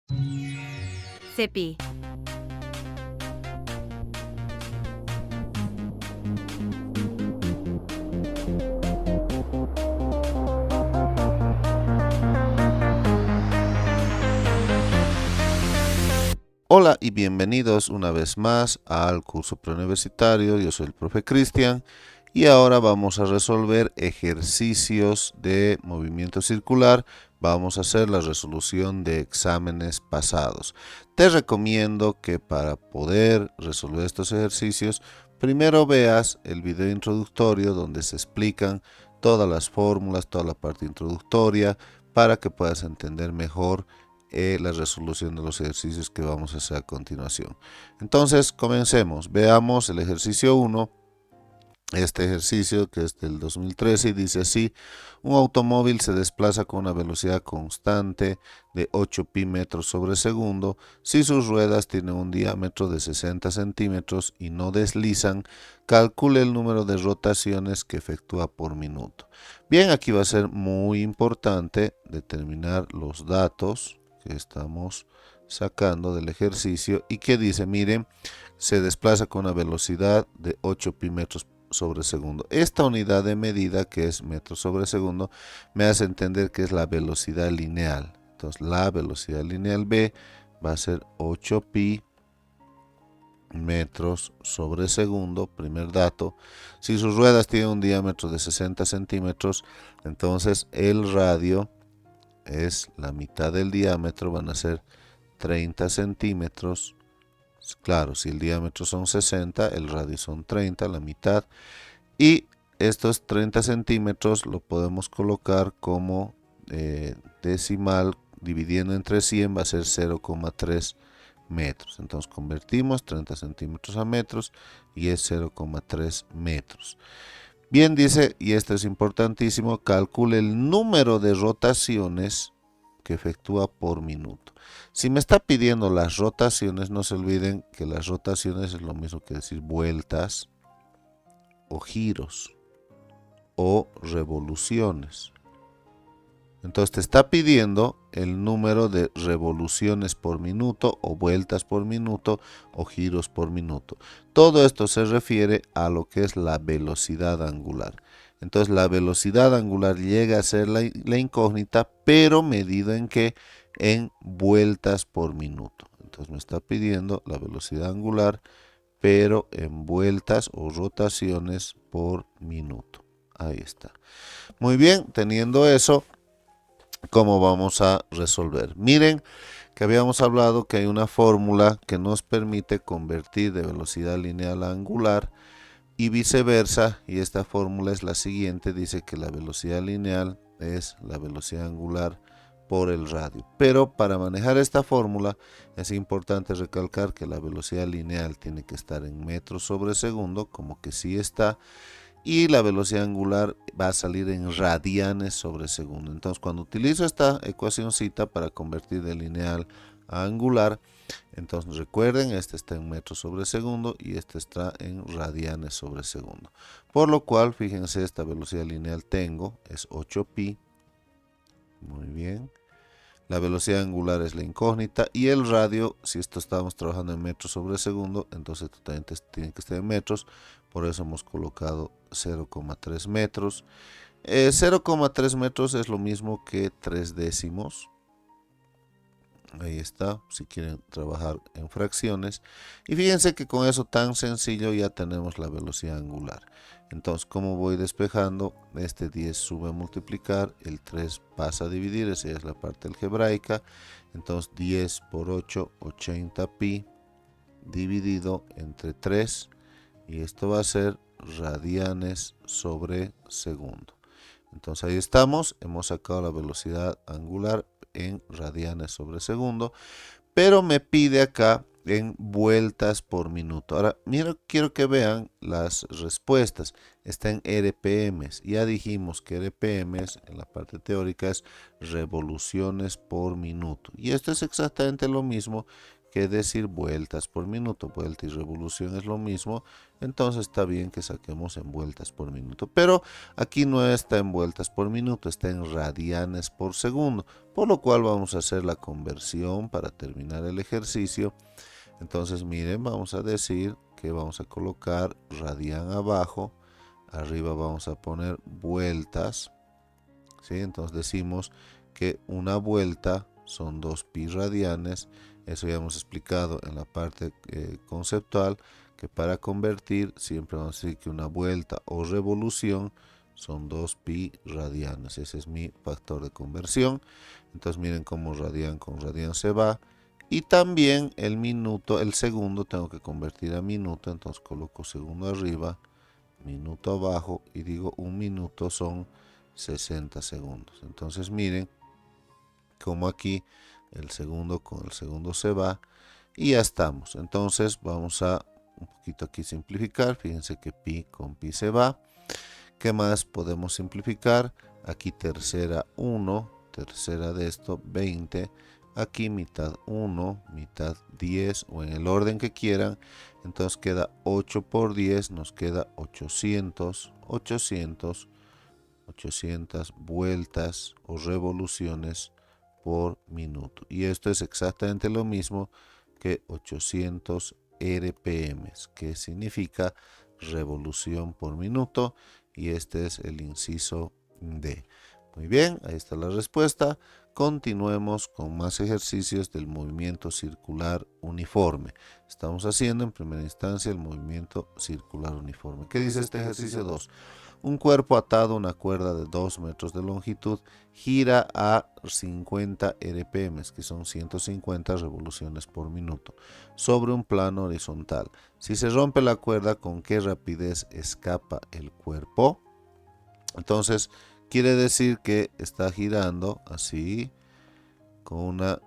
CEPI. Hola y bienvenidos una vez más al curso preuniversitario. Yo soy el profe Cristian y ahora vamos a resolver ejercicios de movimiento circular. Vamos a hacer la resolución de exámenes pasados. Te recomiendo que para poder resolver estos ejercicios, primero veas el video introductorio donde se explican todas las fórmulas, toda la parte introductoria, para que puedas entender mejor la resolución de los ejercicios que vamos a hacer a continuación. Entonces, comencemos. Veamos el ejercicio 1. Este ejercicio, que es del 2013, y dice así: un automóvil se desplaza con una velocidad constante de 8 pi metros sobre segundo si sus ruedas tienen un diámetro de 60 centímetros y no deslizan. Calcule el número de rotaciones que efectúa por minuto. Bien, aquí va a ser muy importante determinar los datos que estamos sacando del ejercicio y que dice, miren, se desplaza con una velocidad de 8 pi metros sobre segundo. Esta unidad de medida, que es metros sobre segundo, me hace entender que es la velocidad lineal. Entonces la velocidad lineal B va a ser 8 pi metros sobre segundo, primer dato. Si sus ruedas tienen un diámetro de 60 centímetros, entonces el radio es la mitad del diámetro, van a ser 30 centímetros. Claro, si el diámetro son 60, el radio son 30, la mitad. Y estos 30 centímetros lo podemos colocar como decimal, dividiendo entre 100 va a ser 0,3 metros. Entonces convertimos 30 centímetros a metros y es 0,3 metros. Bien, dice, y esto es importantísimo, calcule el número de rotaciones que efectúa por minuto. Si me está pidiendo las rotaciones, no se olviden que las rotaciones es lo mismo que decir vueltas o giros o revoluciones. Entonces te está pidiendo el número de revoluciones por minuto o vueltas por minuto o giros por minuto. Todo esto se refiere a lo que es la velocidad angular. Entonces la velocidad angular llega a ser la incógnita, pero medido en qué? En vueltas por minuto. Entonces me está pidiendo la velocidad angular, pero en vueltas o rotaciones por minuto. Ahí está. Muy bien, teniendo eso, ¿cómo vamos a resolver? Miren que habíamos hablado que hay una fórmula que nos permite convertir de velocidad lineal a angular y viceversa, y esta fórmula es la siguiente, dice que la velocidad lineal es la velocidad angular por el radio. Pero para manejar esta fórmula es importante recalcar que la velocidad lineal tiene que estar en metros sobre segundo, como que sí está, y la velocidad angular va a salir en radianes sobre segundo. Entonces, cuando utilizo esta ecuacióncita para convertir de lineal a angular, entonces recuerden, este está en metros sobre segundo y este está en radianes sobre segundo. Por lo cual, fíjense, esta velocidad lineal tengo es 8 pi. Muy bien. La velocidad angular es la incógnita y el radio, si esto estábamos trabajando en metros sobre segundo, entonces totalmente tiene que estar en metros, por eso hemos colocado 0,3 metros. 0,3 metros es lo mismo que 3 décimos. Ahí está, si quieren trabajar en fracciones. Y fíjense que con eso tan sencillo ya tenemos la velocidad angular. Entonces, como voy despejando, este 10 sube a multiplicar, el 3 pasa a dividir, esa es la parte algebraica. Entonces 10 por 8, 80 pi, dividido entre 3. Y esto va a ser radianes sobre segundo. Entonces ahí estamos, hemos sacado la velocidad angular en radianes sobre segundo, pero me pide acá en vueltas por minuto. Ahora, quiero que vean las respuestas. Está en RPMs. Ya dijimos que RPMs en la parte teórica es revoluciones por minuto. Y esto es exactamente lo mismo que decir vueltas por minuto. Vuelta y revolución es lo mismo, entonces está bien que saquemos en vueltas por minuto. Pero aquí no está en vueltas por minuto, está en radianes por segundo, por lo cual vamos a hacer la conversión para terminar el ejercicio. Entonces miren, vamos a decir que vamos a colocar radian abajo, arriba vamos a poner vueltas, ¿sí? Entonces decimos que una vuelta son 2 pi radianes. Eso ya hemos explicado en la parte conceptual, que para convertir siempre vamos a decir que una vuelta o revolución son 2 pi radianes. Ese es mi factor de conversión. Entonces miren cómo radian con radian se va. Y también el minuto, el segundo tengo que convertir a minuto, entonces coloco segundo arriba, minuto abajo y digo un minuto son 60 segundos. Entonces miren como aquí el segundo con el segundo se va y ya estamos. Entonces vamos a un poquito aquí simplificar. Fíjense que pi con pi se va. ¿Qué más podemos simplificar? Aquí tercera 1, tercera de esto 20. Aquí mitad 1, mitad 10 o en el orden que quieran. Entonces queda 8 por 10, nos queda 800 vueltas o revoluciones por minuto. Y esto es exactamente lo mismo que 800 RPM, que significa revolución por minuto. Y este es el inciso D. Muy bien, ahí está la respuesta. Continuemos con más ejercicios del movimiento circular uniforme. Estamos haciendo en primera instancia el movimiento circular uniforme. ¿Qué dice este ejercicio 2? Un cuerpo atado a una cuerda de 2 metros de longitud gira a 50 RPM, que son 150 revoluciones por minuto, sobre un plano horizontal. Si se rompe la cuerda, ¿con qué rapidez escapa el cuerpo? Entonces, quiere decir que está girando así, con una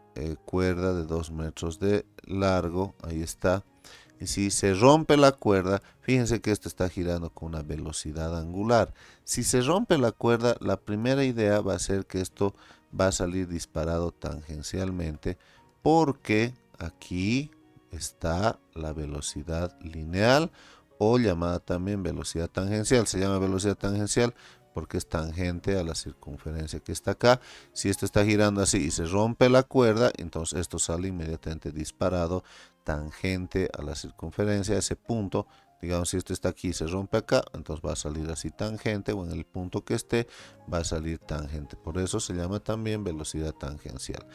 cuerda de 2 metros de largo, ahí está. Y si se rompe la cuerda, fíjense que esto está girando con una velocidad angular. Si se rompe la cuerda, la primera idea va a ser que esto va a salir disparado tangencialmente, porque aquí está la velocidad lineal o llamada también velocidad tangencial. Se llama velocidad tangencial porque es tangente a la circunferencia que está acá. Si esto está girando así y se rompe la cuerda, entonces esto sale inmediatamente disparado tangente a la circunferencia, a ese punto. Digamos, si esto está aquí y se rompe acá, entonces va a salir así tangente, o en el punto que esté va a salir tangente. Por eso se llama también velocidad tangencial.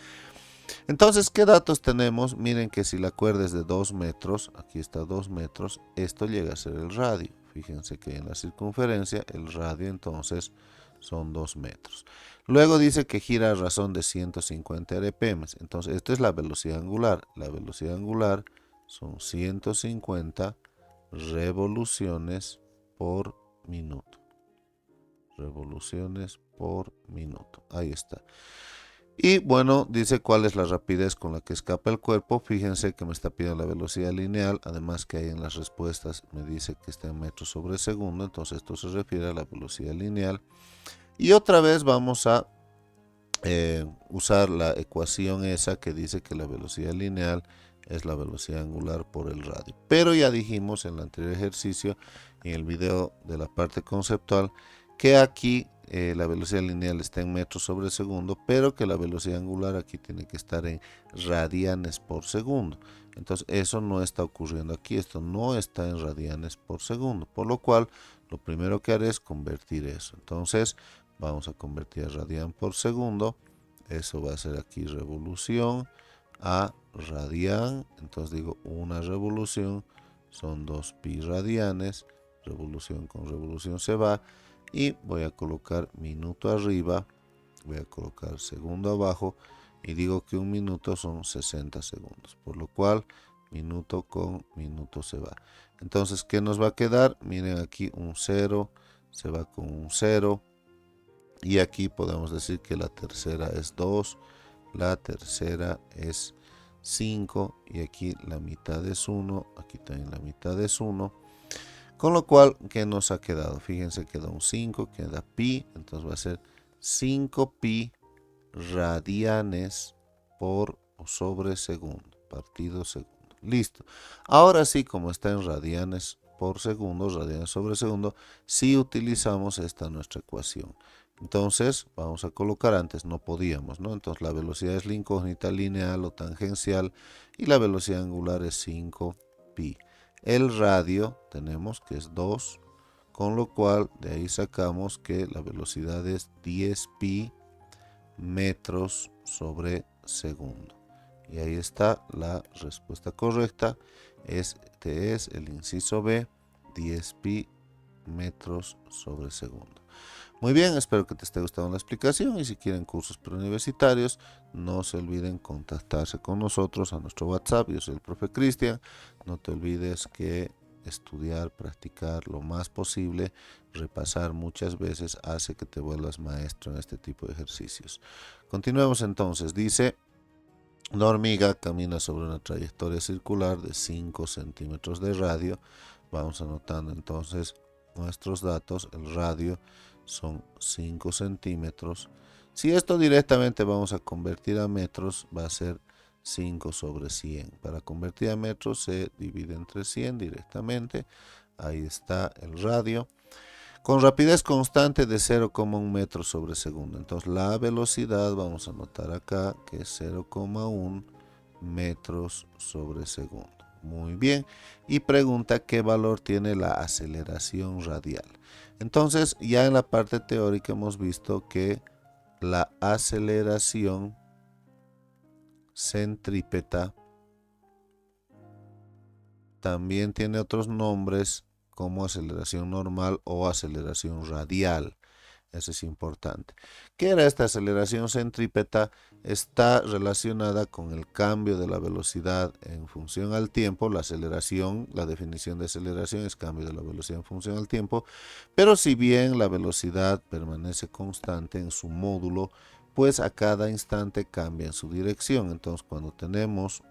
Entonces, ¿qué datos tenemos? Miren que si la cuerda es de 2 metros, aquí está 2 metros, esto llega a ser el radio. Fíjense que en la circunferencia el radio entonces son 2 metros. Luego dice que gira a razón de 150 RPM. Entonces, esto es la velocidad angular. La velocidad angular son 150 revoluciones por minuto. Revoluciones por minuto. Ahí está. Y bueno, dice cuál es la rapidez con la que escapa el cuerpo. Fíjense que me está pidiendo la velocidad lineal. Además que ahí en las respuestas me dice que está en metros sobre segundo. Entonces esto se refiere a la velocidad lineal. Y otra vez vamos a usar la ecuación esa que dice que la velocidad lineal es la velocidad angular por el radio. Pero ya dijimos en el anterior ejercicio, en el video de la parte conceptual, que aquí la velocidad lineal está en metros sobre segundo, pero que la velocidad angular aquí tiene que estar en radianes por segundo. Entonces eso no está ocurriendo aquí, esto no está en radianes por segundo, por lo cual lo primero que haré es convertir eso. Entonces vamos a convertir a radian por segundo, eso va a ser aquí revolución a radian, entonces digo una revolución son 2 pi radianes, revolución con revolución se va, y voy a colocar minuto arriba, voy a colocar segundo abajo y digo que un minuto son 60 segundos, por lo cual minuto con minuto se va. Entonces, ¿qué nos va a quedar? Miren aquí un 0, se va con un 0 y aquí podemos decir que la tercera es 2, la tercera es 5 y aquí la mitad es 1, aquí también la mitad es 1. Con lo cual, ¿qué nos ha quedado? Fíjense, queda un 5, queda pi, entonces va a ser 5 pi radianes por o sobre segundo. partido segundo. Listo. Ahora sí, como está en radianes por segundo, radianes sobre segundo, sí utilizamos esta nuestra ecuación. Entonces, vamos a colocar, antes no podíamos, ¿no? Entonces, la velocidad es la incógnita lineal o tangencial y la velocidad angular es 5pi. El radio tenemos que es 2, con lo cual de ahí sacamos que la velocidad es 10pi metros sobre segundo. Y ahí está la respuesta correcta. Este es el inciso B, 10pi metros sobre segundo. Muy bien, espero que te esté gustando la explicación y si quieren cursos preuniversitarios, no se olviden contactarse con nosotros a nuestro WhatsApp. Yo soy el profe Cristian. No te olvides que estudiar, practicar lo más posible, repasar muchas veces hace que te vuelvas maestro en este tipo de ejercicios. Continuemos entonces. Dice, una hormiga camina sobre una trayectoria circular de 5 centímetros de radio. Vamos anotando entonces nuestros datos. El radio son 5 centímetros. Si esto directamente vamos a convertir a metros, va a ser 5 sobre 100. Para convertir a metros se divide entre 100 directamente. Ahí está el radio. Con rapidez constante de 0,1 metros sobre segundo. Entonces la velocidad vamos a anotar acá que es 0,1 metros sobre segundo. Muy bien. Y pregunta qué valor tiene la aceleración radial. Entonces ya en la parte teórica hemos visto que la aceleración centrípeta también tiene otros nombres como aceleración normal o aceleración radial. Eso es importante. ¿Qué era esta aceleración centrípeta? Está relacionada con el cambio de la velocidad en función al tiempo. La aceleración, la definición de aceleración es cambio de la velocidad en función al tiempo. Pero si bien la velocidad permanece constante en su módulo, pues a cada instante cambia en su dirección. Entonces, cuando tenemos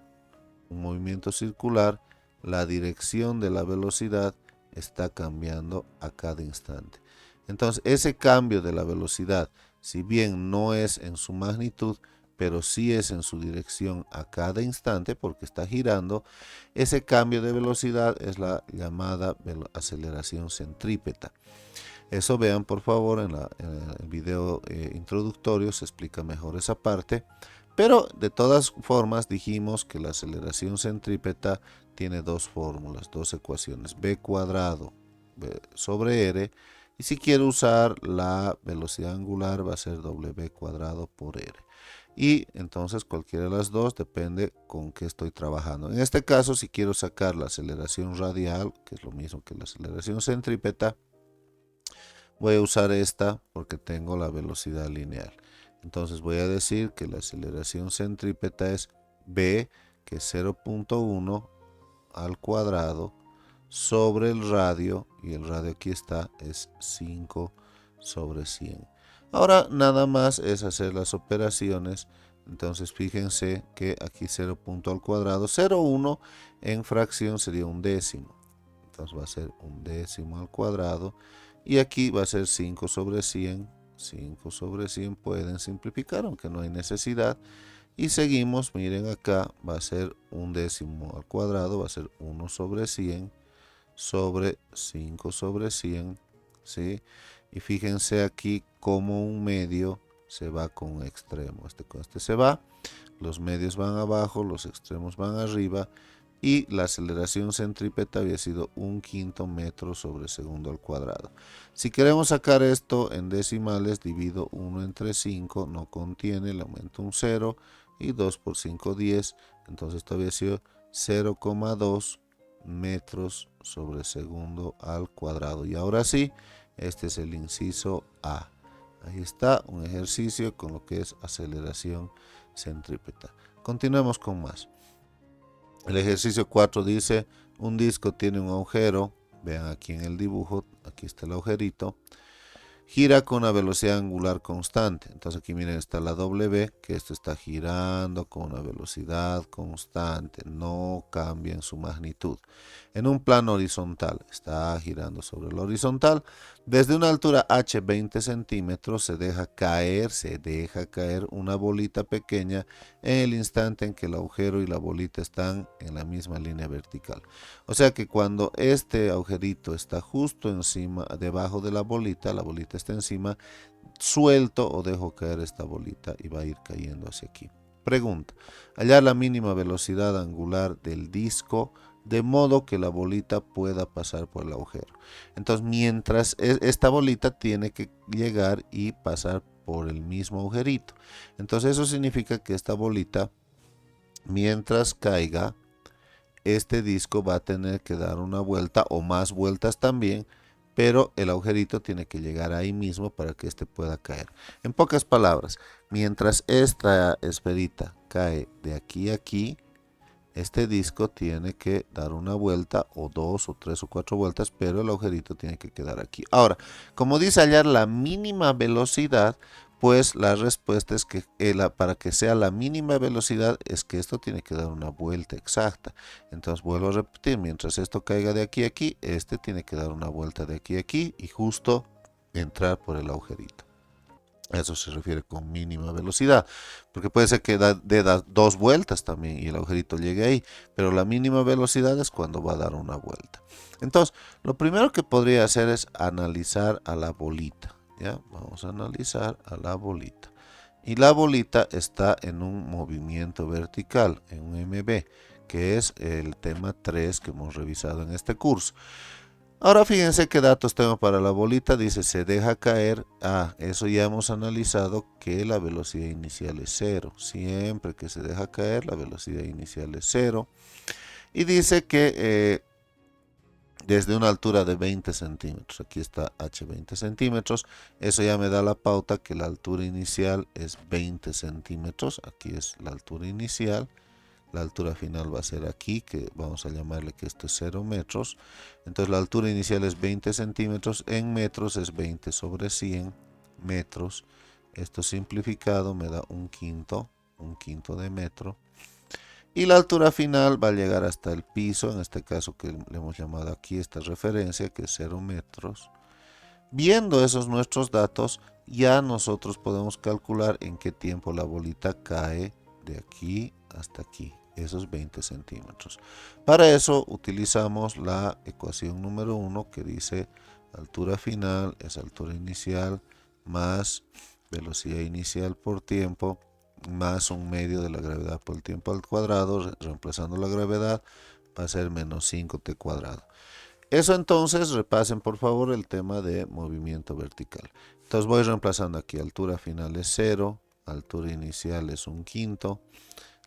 un movimiento circular, la dirección de la velocidad está cambiando a cada instante. Entonces, ese cambio de la velocidad, si bien no es en su magnitud, pero sí es en su dirección a cada instante porque está girando, ese cambio de velocidad es la llamada aceleración centrípeta. Eso vean por favor en el video introductorio, se explica mejor esa parte. Pero de todas formas dijimos que la aceleración centrípeta tiene dos fórmulas, dos ecuaciones, b cuadrado sobre r, y si quiero usar la velocidad angular va a ser w cuadrado por r. Y entonces cualquiera de las dos depende con qué estoy trabajando. En este caso, si quiero sacar la aceleración radial, que es lo mismo que la aceleración centrípeta, voy a usar esta porque tengo la velocidad lineal. Entonces voy a decir que la aceleración centrípeta es b, que es 0.1 al cuadrado, sobre el radio, y el radio aquí está, es 5 sobre 100. Ahora nada más es hacer las operaciones. Entonces fíjense que aquí 0 punto al cuadrado, 0,1 en fracción sería un décimo. Entonces va a ser un décimo al cuadrado. Y aquí va a ser 5 sobre 100. 5 sobre 100 pueden simplificar, aunque no hay necesidad. Y seguimos, miren acá, va a ser un décimo al cuadrado, va a ser 1 sobre 100 sobre 5 sobre 100. ¿Sí? Y fíjense aquí como un medio se va con un extremo. Este con este se va, los medios van abajo, los extremos van arriba. Y la aceleración centrípeta había sido 1/5 metro sobre segundo al cuadrado. Si queremos sacar esto en decimales, divido 1 entre 5, no contiene, le aumento un 0, y 2 por 5, 10. Entonces esto había sido 0,2 metros sobre segundo al cuadrado. Y ahora sí, este es el inciso A. Ahí está un ejercicio con lo que es aceleración centrípeta. Continuemos con más. El ejercicio 4 dice, un disco tiene un agujero, vean aquí en el dibujo, aquí está el agujerito, gira con una velocidad angular constante. Entonces aquí miren, está la W, que esto está girando con una velocidad constante, no cambia en su magnitud. En un plano horizontal, está girando sobre el horizontal. Desde una altura h 20 centímetros se deja caer una bolita pequeña en el instante en que el agujero y la bolita están en la misma línea vertical. O sea que cuando este agujerito está justo encima, debajo de la bolita está encima, suelto o dejo caer esta bolita y va a ir cayendo hacia aquí. Pregunta: hallar la mínima velocidad angular del disco de modo que la bolita pueda pasar por el agujero. Entonces, mientras esta bolita tiene que llegar y pasar por el mismo agujerito. Entonces, eso significa que esta bolita, mientras caiga, este disco va a tener que dar una vuelta o más vueltas también, pero el agujerito tiene que llegar ahí mismo para que este pueda caer. En pocas palabras, mientras esta esferita cae de aquí a aquí, este disco tiene que dar una vuelta o dos o tres o cuatro vueltas, pero el agujerito tiene que quedar aquí. Ahora, como dice hallar la mínima velocidad, pues la respuesta es que para que sea la mínima velocidad es que esto tiene que dar una vuelta exacta. Entonces vuelvo a repetir, mientras esto caiga de aquí a aquí, este tiene que dar una vuelta de aquí a aquí y justo entrar por el agujerito. Eso se refiere con mínima velocidad, porque puede ser que dé dos vueltas también y el agujerito llegue ahí, pero la mínima velocidad es cuando va a dar una vuelta. Entonces, lo primero que podría hacer es analizar a la bolita. ¿Ya? Vamos a analizar a la bolita. Y la bolita está en un movimiento vertical, en un MB, que es el tema 3 que hemos revisado en este curso. Ahora fíjense qué datos tengo para la bolita. Dice se deja caer. Eso ya hemos analizado que la velocidad inicial es 0. Siempre que se deja caer la velocidad inicial es 0. Y dice que desde una altura de 20 centímetros. Aquí está h 20 centímetros. Eso ya me da la pauta que la altura inicial es 20 centímetros. Aquí es la altura inicial. La altura final va a ser aquí, que vamos a llamarle que esto es 0 metros. Entonces la altura inicial es 20 centímetros, en metros es 20 sobre 100 metros. Esto simplificado me da un quinto de metro. Y la altura final va a llegar hasta el piso, en este caso que le hemos llamado aquí esta referencia, que es 0 metros. Viendo esos nuestros datos, ya nosotros podemos calcular en qué tiempo la bolita cae de aquí hasta aquí, esos 20 centímetros. Para eso utilizamos la ecuación número 1 que dice altura final es altura inicial más velocidad inicial por tiempo más un medio de la gravedad por el tiempo al cuadrado, reemplazando la gravedad va a ser menos 5t cuadrado. Eso entonces, repasen por favor el tema de movimiento vertical. Entonces voy reemplazando aquí, altura final es 0, altura inicial es un quinto,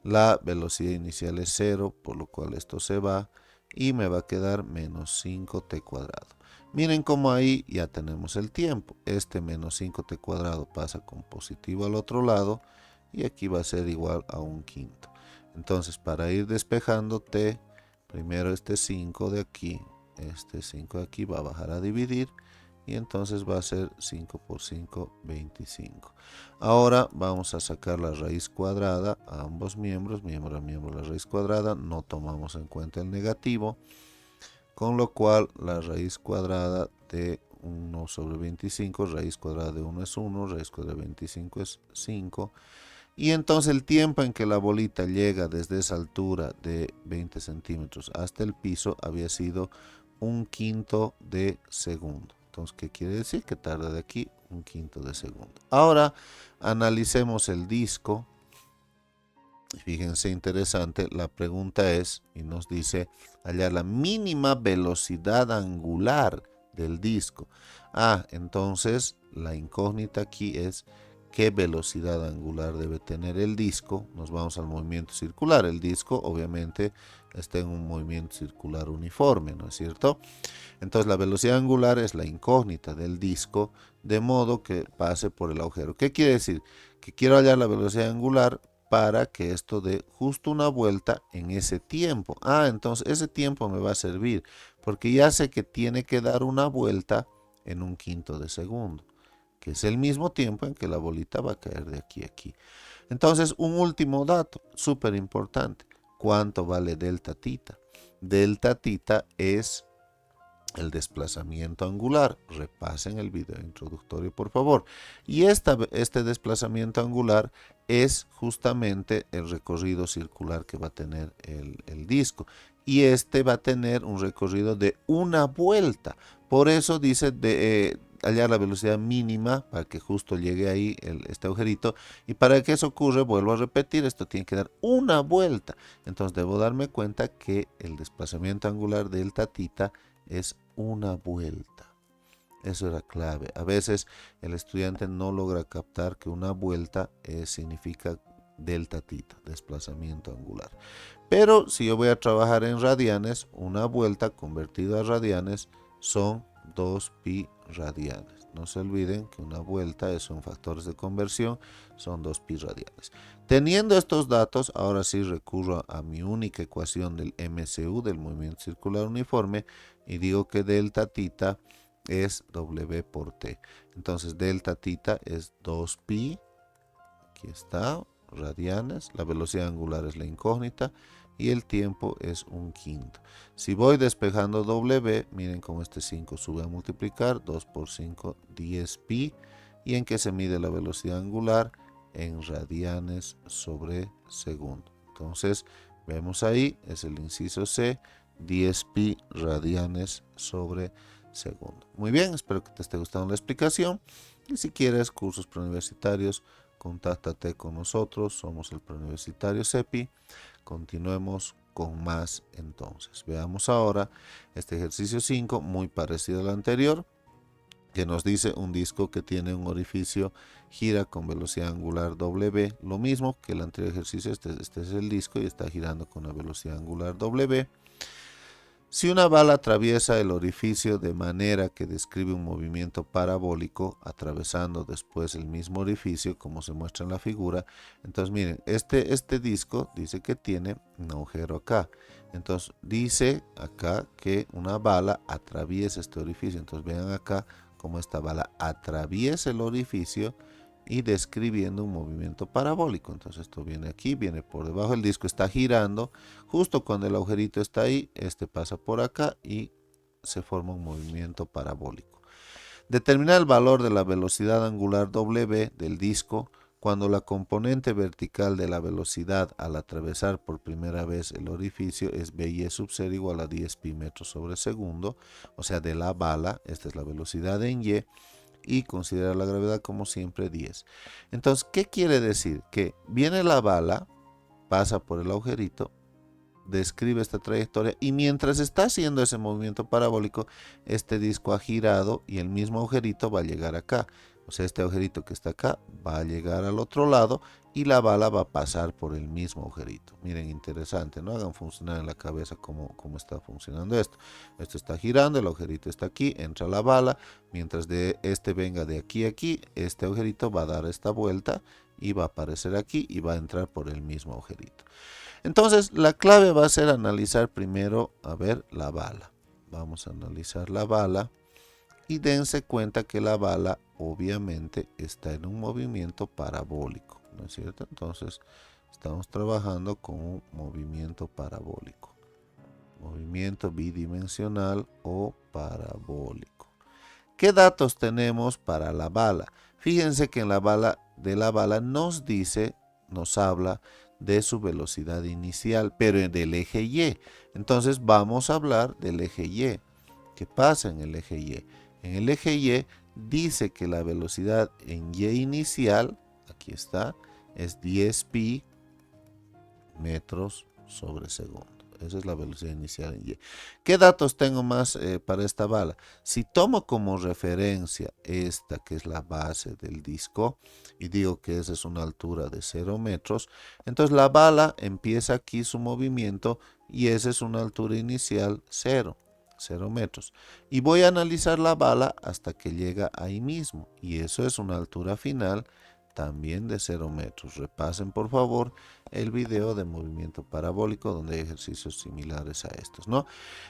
la velocidad inicial es 0, por lo cual esto se va y me va a quedar menos 5t cuadrado. Miren cómo ahí ya tenemos el tiempo. Este menos 5t cuadrado pasa con positivo al otro lado y aquí va a ser igual a un quinto. Entonces para ir despejando t, primero este 5 de aquí, este 5 de aquí va a bajar a dividir y entonces va a ser 5 por 5, 25. Ahora vamos a sacar la raíz cuadrada a ambos miembros, miembro a miembro la raíz cuadrada, no tomamos en cuenta el negativo, con lo cual la raíz cuadrada de 1 sobre 25, raíz cuadrada de 1 es 1, raíz cuadrada de 25 es 5, y entonces el tiempo en que la bolita llega desde esa altura de 20 centímetros hasta el piso había sido un quinto de segundo. Entonces, ¿qué quiere decir? Que tarda de aquí un quinto de segundo. Ahora analicemos el disco. Fíjense, interesante, la pregunta es, y nos dice, hallar la mínima velocidad angular del disco. Entonces la incógnita aquí es qué velocidad angular debe tener el disco. Nos vamos al movimiento circular. El disco obviamente está en un movimiento circular uniforme, ¿no es cierto? Entonces la velocidad angular es la incógnita del disco, de modo que pase por el agujero. ¿Qué quiere decir? Que quiero hallar la velocidad angular para que esto dé justo una vuelta en ese tiempo. Entonces ese tiempo me va a servir, porque ya sé que tiene que dar una vuelta en un quinto de segundo. que es el mismo tiempo en que la bolita va a caer de aquí a aquí. Entonces, un último dato, súper importante. ¿Cuánto vale delta tita? Delta tita es el desplazamiento angular. Repasen el video introductorio, por favor. Y este desplazamiento angular es justamente el recorrido circular que va a tener el disco. Y este va a tener un recorrido de una vuelta. Por eso dice hallar la velocidad mínima para que justo llegue ahí este agujerito. Y para que eso ocurra, vuelvo a repetir, esto tiene que dar una vuelta. Entonces debo darme cuenta que el desplazamiento angular delta tita es una vuelta. Eso era clave. A veces el estudiante no logra captar que una vuelta significa delta tita, desplazamiento angular. Pero si yo voy a trabajar en radianes, una vuelta convertida a radianes son 2pi radianes. No se olviden que una vuelta son factores de conversión, son 2pi radianes. Teniendo estos datos, ahora sí recurro a mi única ecuación del MCU, del movimiento circular uniforme, y digo que delta tita es W por T. Entonces delta tita es 2pi, aquí está, radianes, la velocidad angular es la incógnita y el tiempo es 1/5. Si voy despejando W, miren cómo este 5 sube a multiplicar, 2 por 5, 10pi. ¿Y en qué se mide la velocidad angular? En radianes sobre segundo. Entonces, vemos ahí, es el inciso C, 10pi radianes sobre segundo. Muy bien, espero que te esté gustando la explicación. Y si quieres cursos preuniversitarios, contáctate con nosotros, somos el Preuniversitario CEPI. Continuemos con más entonces. Veamos ahora este ejercicio 5, muy parecido al anterior, que nos dice un disco que tiene un orificio, gira con velocidad angular W, lo mismo que el anterior ejercicio. Este es el disco y está girando con una velocidad angular W. Si una bala atraviesa el orificio de manera que describe un movimiento parabólico, atravesando después el mismo orificio, como se muestra en la figura, entonces miren, este disco dice que tiene un agujero acá. Entonces dice acá que una bala atraviesa este orificio. Entonces vean acá cómo esta bala atraviesa el orificio y describiendo un movimiento parabólico. Entonces esto viene aquí, viene por debajo, el disco está girando, justo cuando el agujerito está ahí, este pasa por acá y se forma un movimiento parabólico. Determinar el valor de la velocidad angular W del disco cuando la componente vertical de la velocidad al atravesar por primera vez el orificio es By sub 0 igual a 10pi metros sobre segundo, o sea, de la bala, esta es la velocidad en Y, y considerar la gravedad como siempre 10. Entonces, ¿qué quiere decir? Que viene la bala, pasa por el agujerito, describe esta trayectoria y mientras está haciendo ese movimiento parabólico, este disco ha girado y el mismo agujerito va a llegar acá. O sea, este agujerito que está acá va a llegar al otro lado y la bala va a pasar por el mismo agujerito. Miren, interesante, ¿no? Hagan funcionar en la cabeza cómo está funcionando esto. Esto está girando, el agujerito está aquí, entra la bala, mientras este venga de aquí a aquí, este agujerito va a dar esta vuelta y va a aparecer aquí y va a entrar por el mismo agujerito. Entonces, la clave va a ser analizar primero, a ver, la bala. Vamos a analizar la bala y dense cuenta que la bala obviamente está en un movimiento parabólico, ¿no es cierto? Entonces, estamos trabajando con un movimiento parabólico. Movimiento bidimensional o parabólico. ¿Qué datos tenemos para la bala? Fíjense que en la bala nos dice, nos habla de su velocidad inicial, pero del eje Y. Entonces vamos a hablar del eje Y. ¿Qué pasa en el eje Y? En el eje Y dice que la velocidad en Y inicial, aquí está, es 10pi metros sobre segundo. Esa es la velocidad inicial en Y. ¿Qué datos tengo más para esta bala? Si tomo como referencia esta, que es la base del disco, y digo que esa es una altura de 0 metros, entonces la bala empieza aquí su movimiento y esa es una altura inicial 0 metros. Y voy a analizar la bala hasta que llega ahí mismo, y eso es una altura final también de 0 metros. Repasen por favor el video de movimiento parabólico donde hay ejercicios similares a estos, ¿no?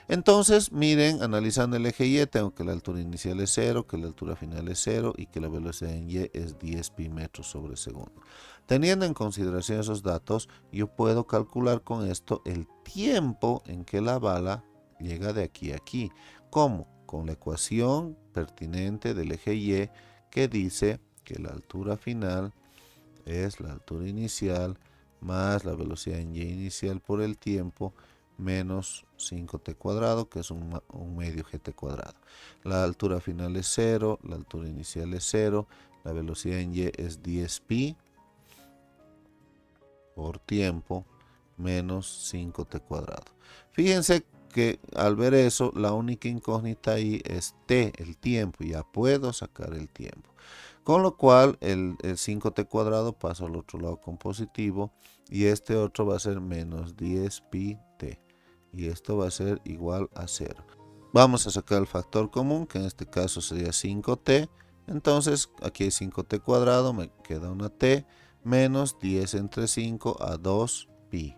Entonces, miren, analizando el eje Y, tengo que la altura inicial es 0, que la altura final es 0 y que la velocidad en Y es 10 pi metros sobre segundo. Teniendo en consideración esos datos, yo puedo calcular con esto el tiempo en que la bala llega de aquí a aquí. ¿Cómo? Con la ecuación pertinente del eje Y que dice que la altura final es la altura inicial más la velocidad en Y inicial por el tiempo menos 5t cuadrado, que es un medio gt cuadrado. La altura final es 0, la altura inicial es 0, la velocidad en Y es 10 pi por tiempo menos 5t cuadrado. Fíjense que al ver eso, la única incógnita ahí es t, el tiempo. Ya puedo sacar el tiempo. Con lo cual el 5t cuadrado pasa al otro lado con positivo y este otro va a ser menos 10 pi t. Y esto va a ser igual a 0. Vamos a sacar el factor común, que en este caso sería 5t. Entonces aquí hay 5t cuadrado, me queda una t, menos 10 entre 5 a 2 pi.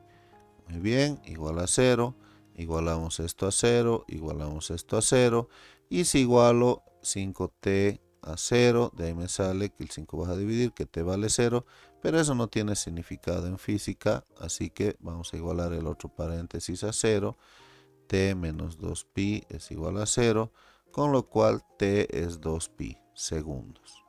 Muy bien, igual a 0. Igualamos esto a 0, igualamos esto a 0. Y si igualo 5t a 0, de ahí me sale que el 5 vas a dividir, que t vale 0. Pero eso no tiene significado en física, así que vamos a igualar el otro paréntesis a 0. T menos 2 pi es igual a 0, con lo cual t es 2 pi segundos.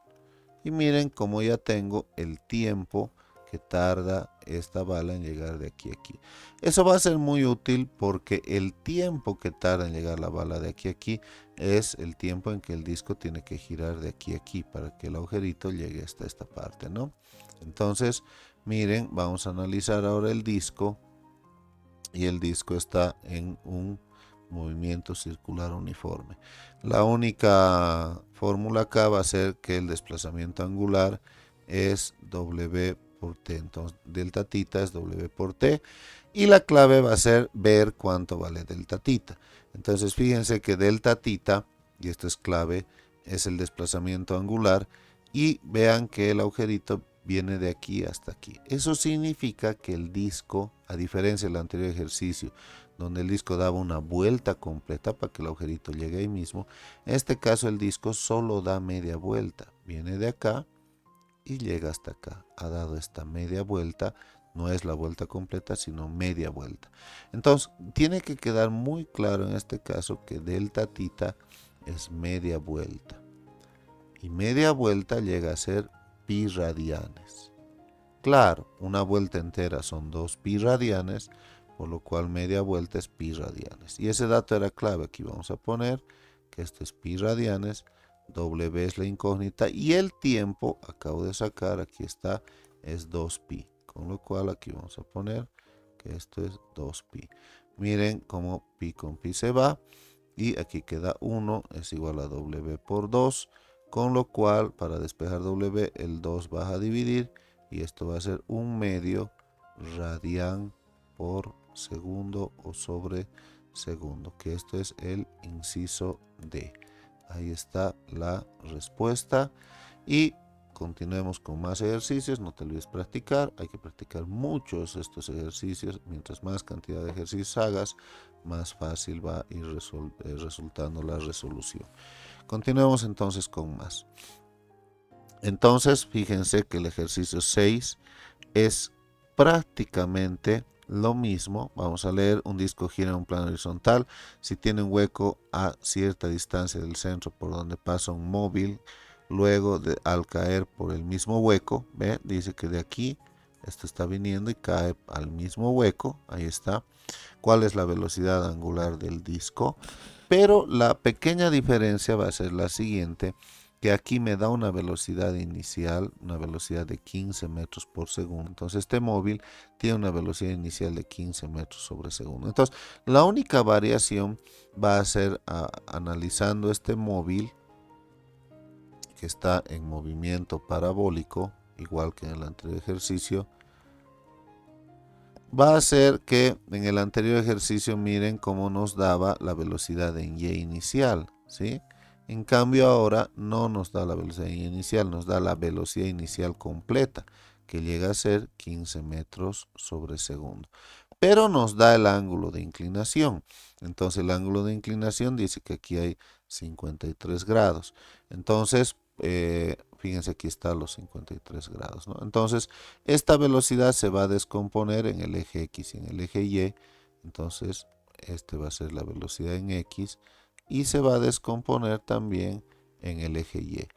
Y miren cómo ya tengo el tiempo que tarda esta bala en llegar de aquí a aquí. Eso va a ser muy útil porque el tiempo que tarda en llegar la bala de aquí a aquí es el tiempo en que el disco tiene que girar de aquí a aquí para que el agujerito llegue hasta esta parte, ¿no? Entonces, miren, vamos a analizar ahora el disco y el disco está en un movimiento circular uniforme. La única fórmula acá va a ser que el desplazamiento angular es W por T. Entonces, delta tita es W por T. Y la clave va a ser ver cuánto vale delta tita. Entonces, fíjense que delta tita, y esto es clave, es el desplazamiento angular. Y vean que el agujerito viene de aquí hasta aquí. Eso significa que el disco, a diferencia del anterior ejercicio, donde el disco daba una vuelta completa para que el agujerito llegue ahí mismo, en este caso el disco solo da media vuelta. Viene de acá y llega hasta acá. Ha dado esta media vuelta, no es la vuelta completa, sino media vuelta. Entonces, tiene que quedar muy claro en este caso que delta tita es media vuelta. Y media vuelta llega a ser pi radianes. Claro, una vuelta entera son 2 pi radianes, por lo cual media vuelta es pi radianes. Y ese dato era clave. Aquí vamos a poner que esto es pi radianes, W es la incógnita y el tiempo, acabo de sacar, aquí está, es 2 pi. Con lo cual aquí vamos a poner que esto es 2 pi. Miren cómo pi con pi se va y aquí queda 1, es igual a W por 2. Con lo cual, para despejar W, el 2 va a dividir y esto va a ser 1 medio radian por segundo o sobre segundo, que esto es el inciso D. Ahí está la respuesta y continuemos con más ejercicios. No te olvides practicar, hay que practicar muchos estos ejercicios. Mientras más cantidad de ejercicios hagas, más fácil va a ir resultando la resolución. Continuemos entonces con más. Entonces, fíjense que el ejercicio 6 es prácticamente lo mismo. Vamos a leer: un disco gira en un plano horizontal. Si tiene un hueco a cierta distancia del centro por donde pasa un móvil, luego al caer por el mismo hueco, ¿ve? Dice que de aquí esto está viniendo y cae al mismo hueco. Ahí está. ¿Cuál es la velocidad angular del disco? Pero la pequeña diferencia va a ser la siguiente, que aquí me da una velocidad inicial, una velocidad de 15 metros por segundo. Entonces este móvil tiene una velocidad inicial de 15 metros sobre segundo. Entonces la única variación va a ser analizando este móvil que está en movimiento parabólico, igual que en el anterior ejercicio. Va a ser que en el anterior ejercicio miren cómo nos daba la velocidad en Y inicial, ¿sí? En cambio ahora no nos da la velocidad inicial, nos da la velocidad inicial completa, que llega a ser 15 metros sobre segundo. Pero nos da el ángulo de inclinación. Entonces el ángulo de inclinación dice que aquí hay 53 grados. Entonces, fíjense, aquí están los 53 grados, ¿no? Entonces, esta velocidad se va a descomponer en el eje X y en el eje Y. Entonces, este va a ser la velocidad en X y se va a descomponer también en el eje Y.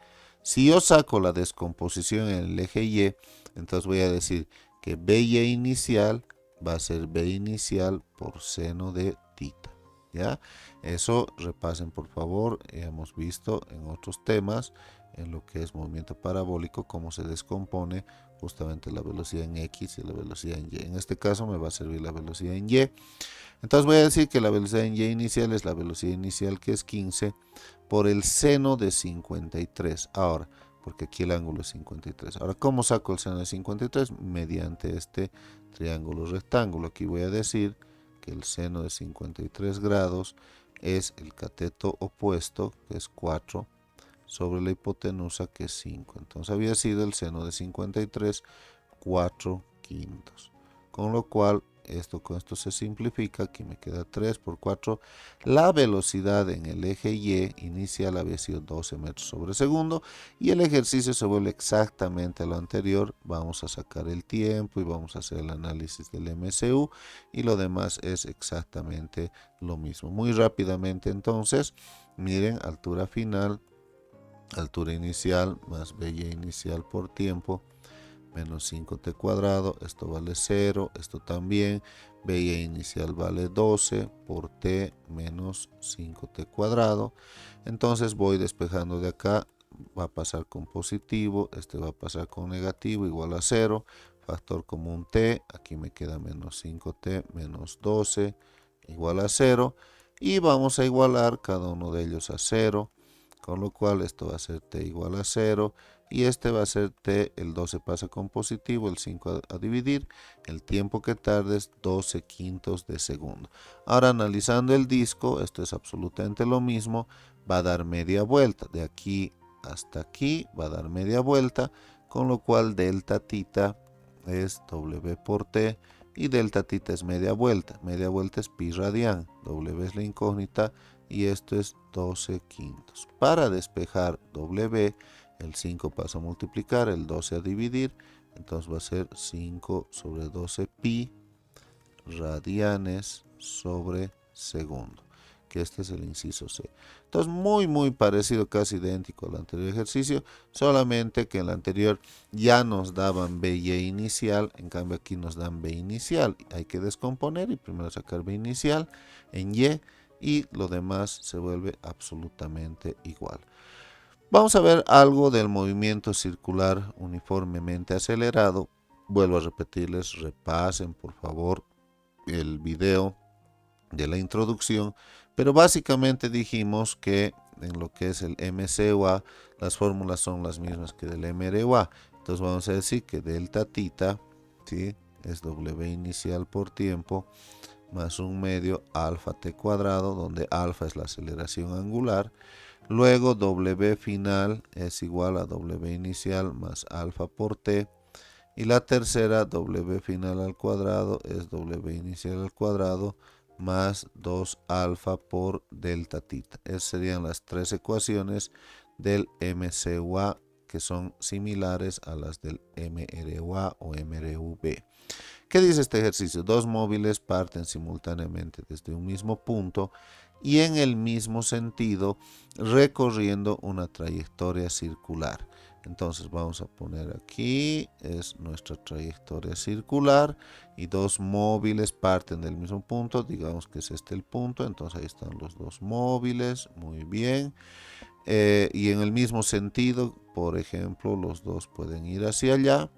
Si yo saco la descomposición en el eje Y, entonces voy a decir que BY inicial va a ser B inicial por seno de tita. ¿Ya? Eso repasen por favor, hemos visto en otros temas, en lo que es movimiento parabólico, cómo se descompone justamente la velocidad en X y la velocidad en Y. En este caso me va a servir la velocidad en Y. Entonces voy a decir que la velocidad en Y inicial es la velocidad inicial, que es 15 por el seno de 53. Ahora, porque aquí el ángulo es 53. Ahora, ¿cómo saco el seno de 53? Mediante este triángulo rectángulo. Aquí voy a decir que el seno de 53 grados es el cateto opuesto, que es 4, sobre la hipotenusa, que es 5. Entonces había sido el seno de 53, 4 quintos. Con lo cual, con esto se simplifica, aquí me queda 3 por 4. La velocidad en el eje Y inicial había sido 12 metros sobre segundo y el ejercicio se vuelve exactamente a lo anterior. Vamos a sacar el tiempo y vamos a hacer el análisis del MCU y lo demás es exactamente lo mismo. Muy rápidamente entonces, miren, altura final, altura inicial más BY inicial por tiempo, menos 5t cuadrado, esto vale 0, esto también, BY inicial vale 12 por t menos 5t cuadrado. Entonces voy despejando de acá, va a pasar con positivo, este va a pasar con negativo, igual a 0, factor común t, aquí me queda menos 5t menos 12, igual a 0, y vamos a igualar cada uno de ellos a 0, con lo cual esto va a ser t igual a 0, y este va a ser t, el 12 pasa con positivo, el 5 a dividir, el tiempo que tarde es 12 quintos de segundo. Ahora analizando el disco, esto es absolutamente lo mismo, va a dar media vuelta, de aquí hasta aquí va a dar media vuelta, con lo cual delta tita es W por T, y delta tita es media vuelta es pi radian, W es la incógnita, y esto es 12 quintos. Para despejar W, el 5 pasa a multiplicar, el 12 a dividir, entonces va a ser 5 sobre 12 pi radianes sobre segundo, que este es el inciso C. Entonces muy parecido, casi idéntico al anterior ejercicio, solamente que en el anterior ya nos daban BY inicial, en cambio aquí nos dan B inicial. Hay que descomponer y primero sacar B inicial en Y, y lo demás se vuelve absolutamente igual. Vamos a ver algo del movimiento circular uniformemente acelerado. Vuelvo a repetirles, repasen por favor el video de la introducción, pero básicamente dijimos que en lo que es el MCUA las fórmulas son las mismas que del MRUA. Entonces vamos a decir que delta tita, ¿sí?, es W inicial por tiempo más un medio alfa t cuadrado, donde alfa es la aceleración angular. Luego W final es igual a W inicial más alfa por t. Y la tercera, W final al cuadrado, es W inicial al cuadrado más 2 alfa por delta tita. Esas serían las tres ecuaciones del MCUA, que son similares a las del MRUA o MRUB. ¿Qué dice este ejercicio? Dos móviles parten simultáneamente desde un mismo punto y en el mismo sentido, recorriendo una trayectoria circular. Entonces vamos a poner aquí, es nuestra trayectoria circular, y dos móviles parten del mismo punto, digamos que es este el punto, entonces ahí están los dos móviles, muy bien. Y en el mismo sentido, por ejemplo, los dos pueden ir hacia allá,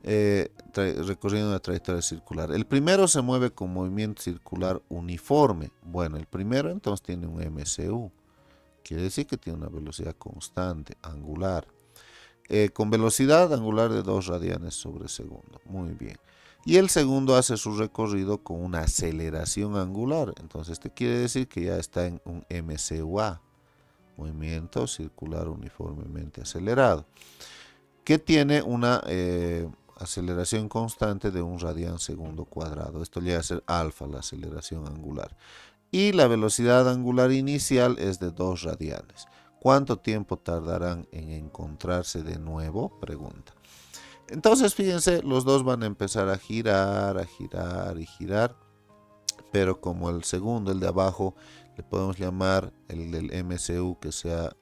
recorriendo una trayectoria circular. El primero se mueve con movimiento circular uniforme. Bueno, el primero entonces tiene un MCU, quiere decir que tiene una velocidad constante, angular, con velocidad angular de 2 radianes sobre segundo. Muy bien. Y el segundo hace su recorrido con una aceleración angular. Entonces, este quiere decir que ya está en un MCUA. movimiento circular uniformemente acelerado, que tiene una aceleración constante de 1 radián segundo cuadrado. Esto llega a ser alfa, la aceleración angular. Y la velocidad angular inicial es de 2 radianes. ¿Cuánto tiempo tardarán en encontrarse de nuevo? Pregunta. Entonces, fíjense, los dos van a empezar a girar y girar, pero como el segundo, el de abajo, le podemos llamar el del MCU que sea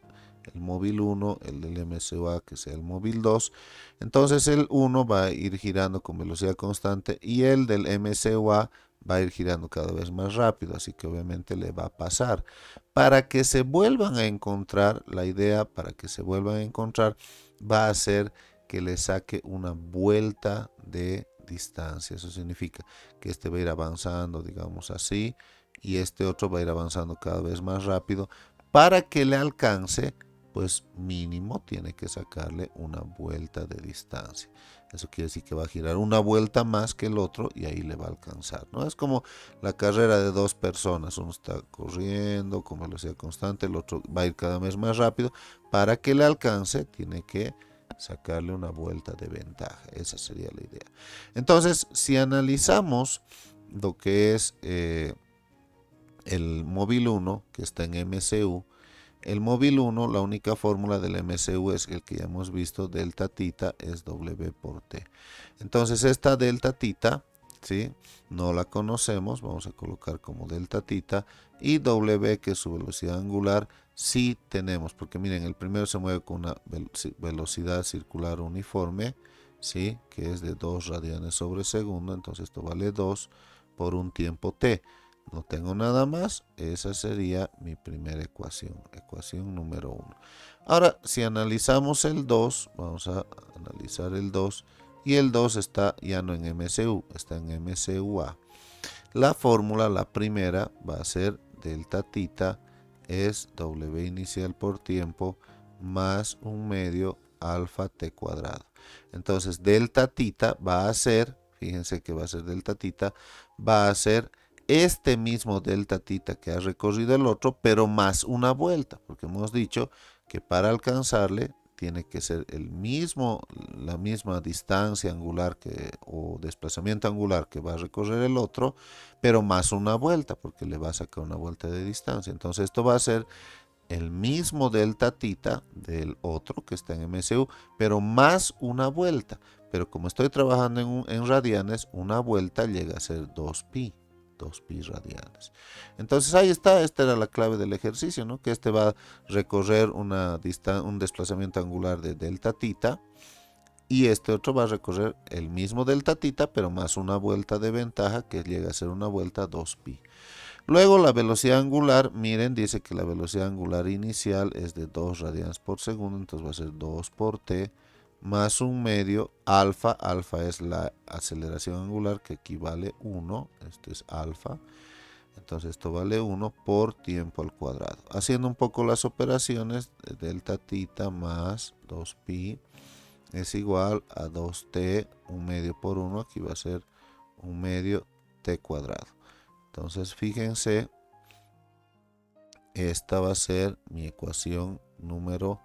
el móvil 1, el del MCUA que sea el móvil 2, entonces el 1 va a ir girando con velocidad constante y el del MCUA va a ir girando cada vez más rápido, así que obviamente le va a pasar. Para que se vuelvan a encontrar, la idea para que se vuelvan a encontrar va a ser que le saque una vuelta de distancia. Eso significa que este va a ir avanzando, digamos así, y este otro va a ir avanzando cada vez más rápido. Para que le alcance, pues mínimo tiene que sacarle una vuelta de distancia. Eso quiere decir que va a girar una vuelta más que el otro y ahí le va a alcanzar, ¿no? Es como la carrera de dos personas. Uno está corriendo con velocidad constante, el otro va a ir cada vez más rápido. Para que le alcance, tiene que sacarle una vuelta de ventaja. Esa sería la idea. Entonces, si analizamos lo que es el móvil 1, que está en MCU, el móvil 1, la única fórmula del MCU es el que ya hemos visto, delta tita es W por T. Entonces esta delta tita, ¿sí? No la conocemos, vamos a colocar como delta tita, y W, que es su velocidad angular, sí tenemos, porque miren, el primero se mueve con una velocidad circular uniforme, ¿sí? Que es de 2 radianes sobre segundo, entonces esto vale 2 por un tiempo T. No tengo nada más, esa sería mi primera ecuación, ecuación número 1. Ahora, si analizamos el 2, vamos a analizar el 2, y el 2 está ya no en MCU, está en MCUA. La fórmula, la primera, va a ser delta tita es W inicial por tiempo más 1/2 alfa T cuadrado. Entonces, delta tita va a ser, fíjense que va a ser delta tita, va a ser este mismo delta tita que ha recorrido el otro, pero más una vuelta, porque hemos dicho que para alcanzarle tiene que ser la misma distancia angular o desplazamiento angular que va a recorrer el otro, pero más una vuelta, porque le va a sacar una vuelta de distancia. Entonces esto va a ser el mismo delta tita del otro que está en MCU, pero más una vuelta. Pero como estoy trabajando en radianes, una vuelta llega a ser 2pi. 2pi radianes. Entonces ahí está, esta era la clave del ejercicio, ¿no? Que este va a recorrer un desplazamiento angular de delta tita y este otro va a recorrer el mismo delta tita, pero más una vuelta de ventaja que llega a ser una vuelta 2pi. Luego la velocidad angular, miren, dice que la velocidad angular inicial es de 2 radianes por segundo, entonces va a ser 2 por t más 1/2 alfa. Alfa es la aceleración angular que equivale 1, esto es alfa. Entonces esto vale 1 por tiempo al cuadrado. Haciendo un poco las operaciones, delta tita más 2pi es igual a 2t, 1/2 por 1, aquí va a ser 1/2 t cuadrado. Entonces fíjense, esta va a ser mi ecuación número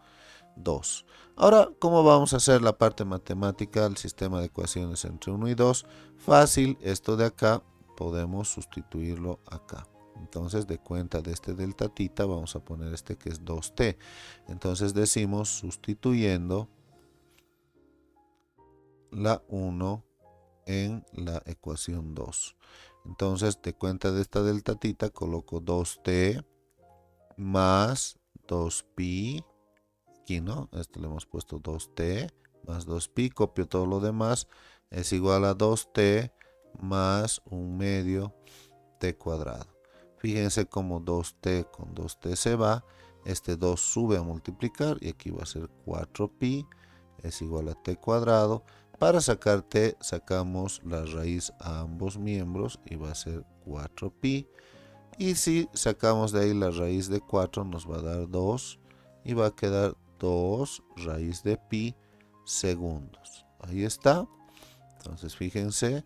2. Ahora, ¿cómo vamos a hacer la parte matemática del sistema de ecuaciones entre 1 y 2? Fácil, esto de acá podemos sustituirlo acá. Entonces, de cuenta de este delta tita, vamos a poner este que es 2t. Entonces decimos sustituyendo la 1 en la ecuación 2. Entonces, de cuenta de esta delta tita, coloco 2t más 2pi. Aquí, ¿no? Esto le hemos puesto 2t más 2pi, copio todo lo demás, es igual a 2t más 1/2 t cuadrado. Fíjense como 2t con 2t se va, este 2 sube a multiplicar y aquí va a ser 4pi es igual a t cuadrado. Para sacar t sacamos la raíz a ambos miembros y va a ser 4pi. Y si sacamos de ahí la raíz de 4 nos va a dar 2 y va a quedar 2 raíz de pi segundos. Ahí está. Entonces fíjense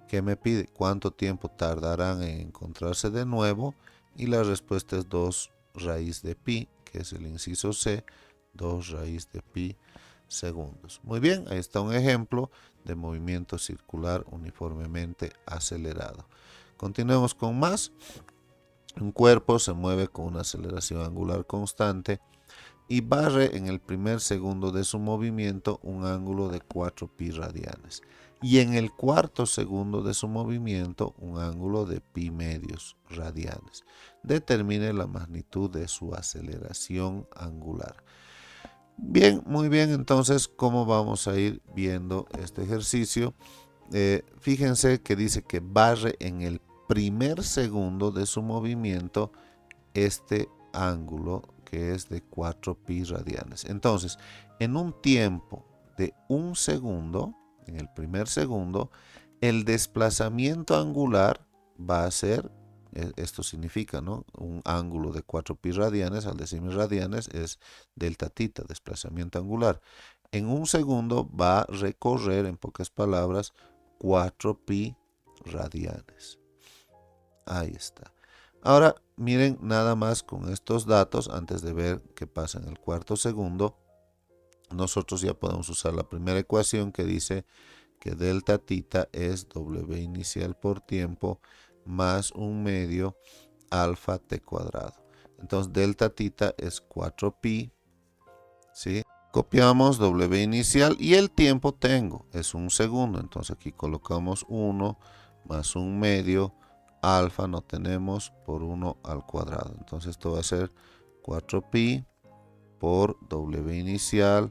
que me pide cuánto tiempo tardarán en encontrarse de nuevo y la respuesta es 2 raíz de pi, que es el inciso C, 2 raíz de pi segundos. Muy bien, ahí está un ejemplo de movimiento circular uniformemente acelerado. Continuemos con más. Un cuerpo se mueve con una aceleración angular constante y barre en el primer segundo de su movimiento un ángulo de 4 pi radianes y en el cuarto segundo de su movimiento un ángulo de pi medios radianes. Determine la magnitud de su aceleración angular. Bien, muy bien, entonces, ¿cómo vamos a ir viendo este ejercicio? Fíjense que dice que barre en el primer segundo de su movimiento este ángulo que es de 4 pi radianes. Entonces, en un tiempo de un segundo, en el primer segundo, el desplazamiento angular va a ser, esto significa, ¿no? Un ángulo de 4 pi radianes, al decirme radianes, es delta tita, desplazamiento angular. En un segundo va a recorrer, en pocas palabras, 4 pi radianes. Ahí está. Ahora miren nada más con estos datos, antes de ver qué pasa en el cuarto segundo, nosotros ya podemos usar la primera ecuación que dice que delta tita es W inicial por tiempo más un medio alfa t cuadrado. Entonces delta tita es 4 pi, ¿sí? Copiamos W inicial y el tiempo tengo, es un segundo, entonces aquí colocamos 1 más un medio alfa no tenemos por 1 al cuadrado. Entonces esto va a ser 4 pi por W inicial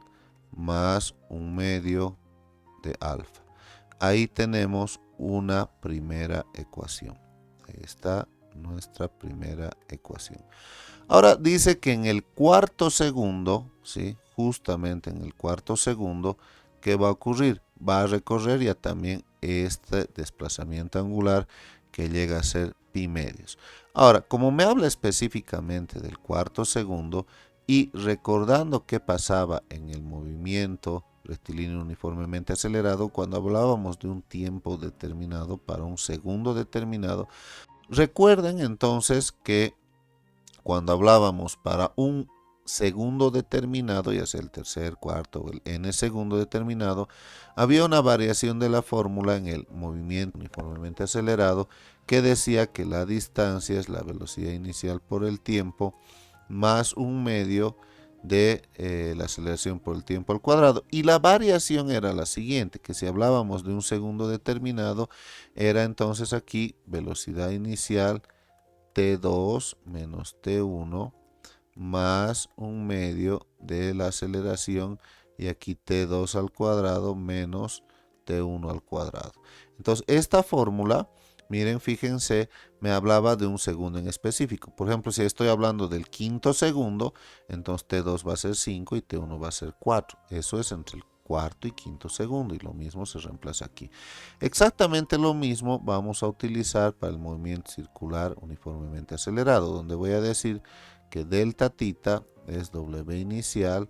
más un medio de alfa. Ahí tenemos una primera ecuación. Ahí está nuestra primera ecuación. Ahora dice que en el cuarto segundo, ¿sí? Justamente en el cuarto segundo, ¿qué va a ocurrir? Va a recorrer ya también este desplazamiento angular que llega a ser pi medios. Ahora, como me habla específicamente del cuarto segundo y recordando qué pasaba en el movimiento rectilíneo uniformemente acelerado cuando hablábamos de un tiempo determinado para un segundo determinado, recuerden entonces que cuando hablábamos para un segundo determinado, ya sea el tercer, cuarto o el n segundo determinado, había una variación de la fórmula en el movimiento uniformemente acelerado que decía que la distancia es la velocidad inicial por el tiempo más un medio de la aceleración por el tiempo al cuadrado. Y la variación era la siguiente, que si hablábamos de un segundo determinado, era entonces aquí velocidad inicial T2 menos T1 más un medio de la aceleración y aquí T2 al cuadrado menos T1 al cuadrado. Entonces esta fórmula, miren, fíjense, me hablaba de un segundo en específico. Por ejemplo, si estoy hablando del quinto segundo, entonces T2 va a ser 5 y T1 va a ser 4. Eso es entre el cuarto y quinto segundo y lo mismo se reemplaza aquí. Exactamente lo mismo vamos a utilizar para el movimiento circular uniformemente acelerado, donde voy a decir que delta tita es W inicial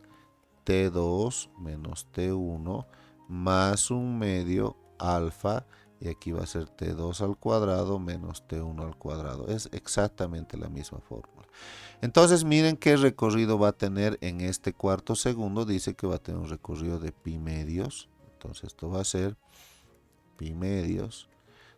T2 menos T1 más un medio alfa y aquí va a ser T2 al cuadrado menos T1 al cuadrado. Es exactamente la misma fórmula. Entonces miren qué recorrido va a tener en este cuarto segundo. Dice que va a tener un recorrido de pi medios. Entonces esto va a ser pi medios.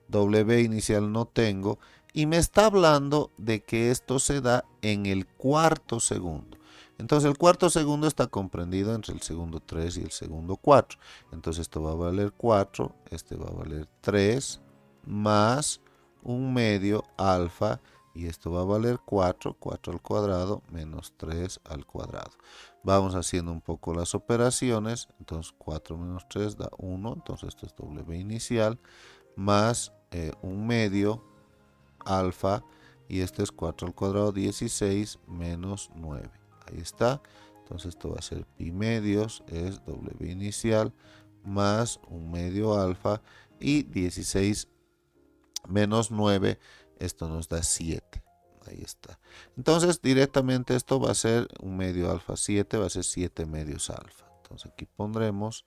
W inicial no tengo. Y me está hablando de que esto se da en el cuarto segundo. Entonces el cuarto segundo está comprendido entre el segundo 3 y el segundo 4. Entonces esto va a valer 4, este va a valer 3, más un medio alfa, y esto va a valer 4, 4 al cuadrado, menos 3 al cuadrado. Vamos haciendo un poco las operaciones, entonces 4 menos 3 da 1, entonces esto es W inicial, más un medio alfa, y este es 4 al cuadrado, 16, menos 9. Ahí está. Entonces esto va a ser pi medios, es W inicial, más un medio alfa, y 16 menos 9, esto nos da 7. Ahí está. Entonces directamente esto va a ser un medio alfa 7, va a ser 7 medios alfa. Entonces aquí pondremos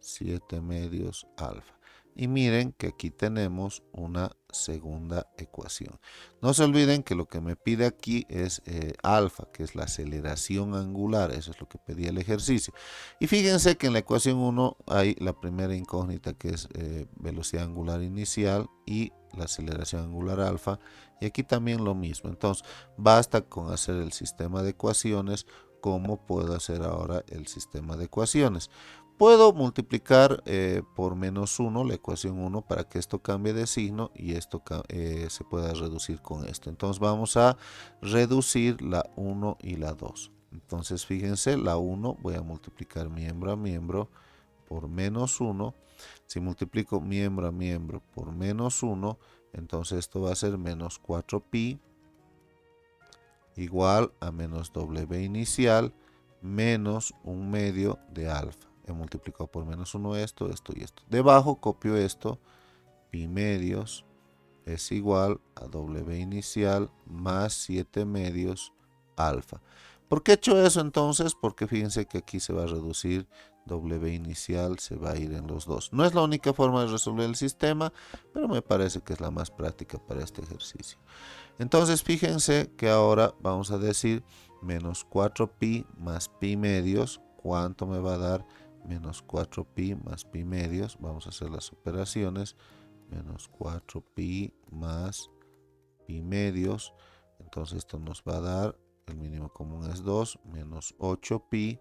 7 medios alfa. Y miren que aquí tenemos una segunda ecuación. No se olviden que lo que me pide aquí es alfa, que es la aceleración angular. Eso es lo que pedía el ejercicio. Y fíjense que en la ecuación 1 hay la primera incógnita, que es velocidad angular inicial y la aceleración angular alfa. Y aquí también lo mismo. Entonces, basta con hacer el sistema de ecuaciones como puedo hacer ahora el sistema de ecuaciones. Puedo multiplicar por menos 1 la ecuación 1 para que esto cambie de signo y esto se pueda reducir con esto. Entonces vamos a reducir la 1 y la 2. Entonces fíjense, la 1 voy a multiplicar miembro a miembro por menos 1. Si multiplico miembro a miembro por menos 1, entonces esto va a ser menos 4pi igual a menos w inicial menos 1/2 de alfa. He multiplicado por menos 1 esto, esto y esto. Debajo copio esto, pi medios es igual a w inicial más 7 medios alfa. ¿Por qué he hecho eso entonces? Porque fíjense que aquí se va a reducir, w inicial se va a ir en los dos. No es la única forma de resolver el sistema, pero me parece que es la más práctica para este ejercicio. Entonces fíjense que ahora vamos a decir menos 4pi más pi medios. ¿Cuánto me va a dar menos 4pi más pi medios? Vamos a hacer las operaciones. Menos 4pi más pi medios. Entonces esto nos va a dar, el mínimo común es 2, menos 8pi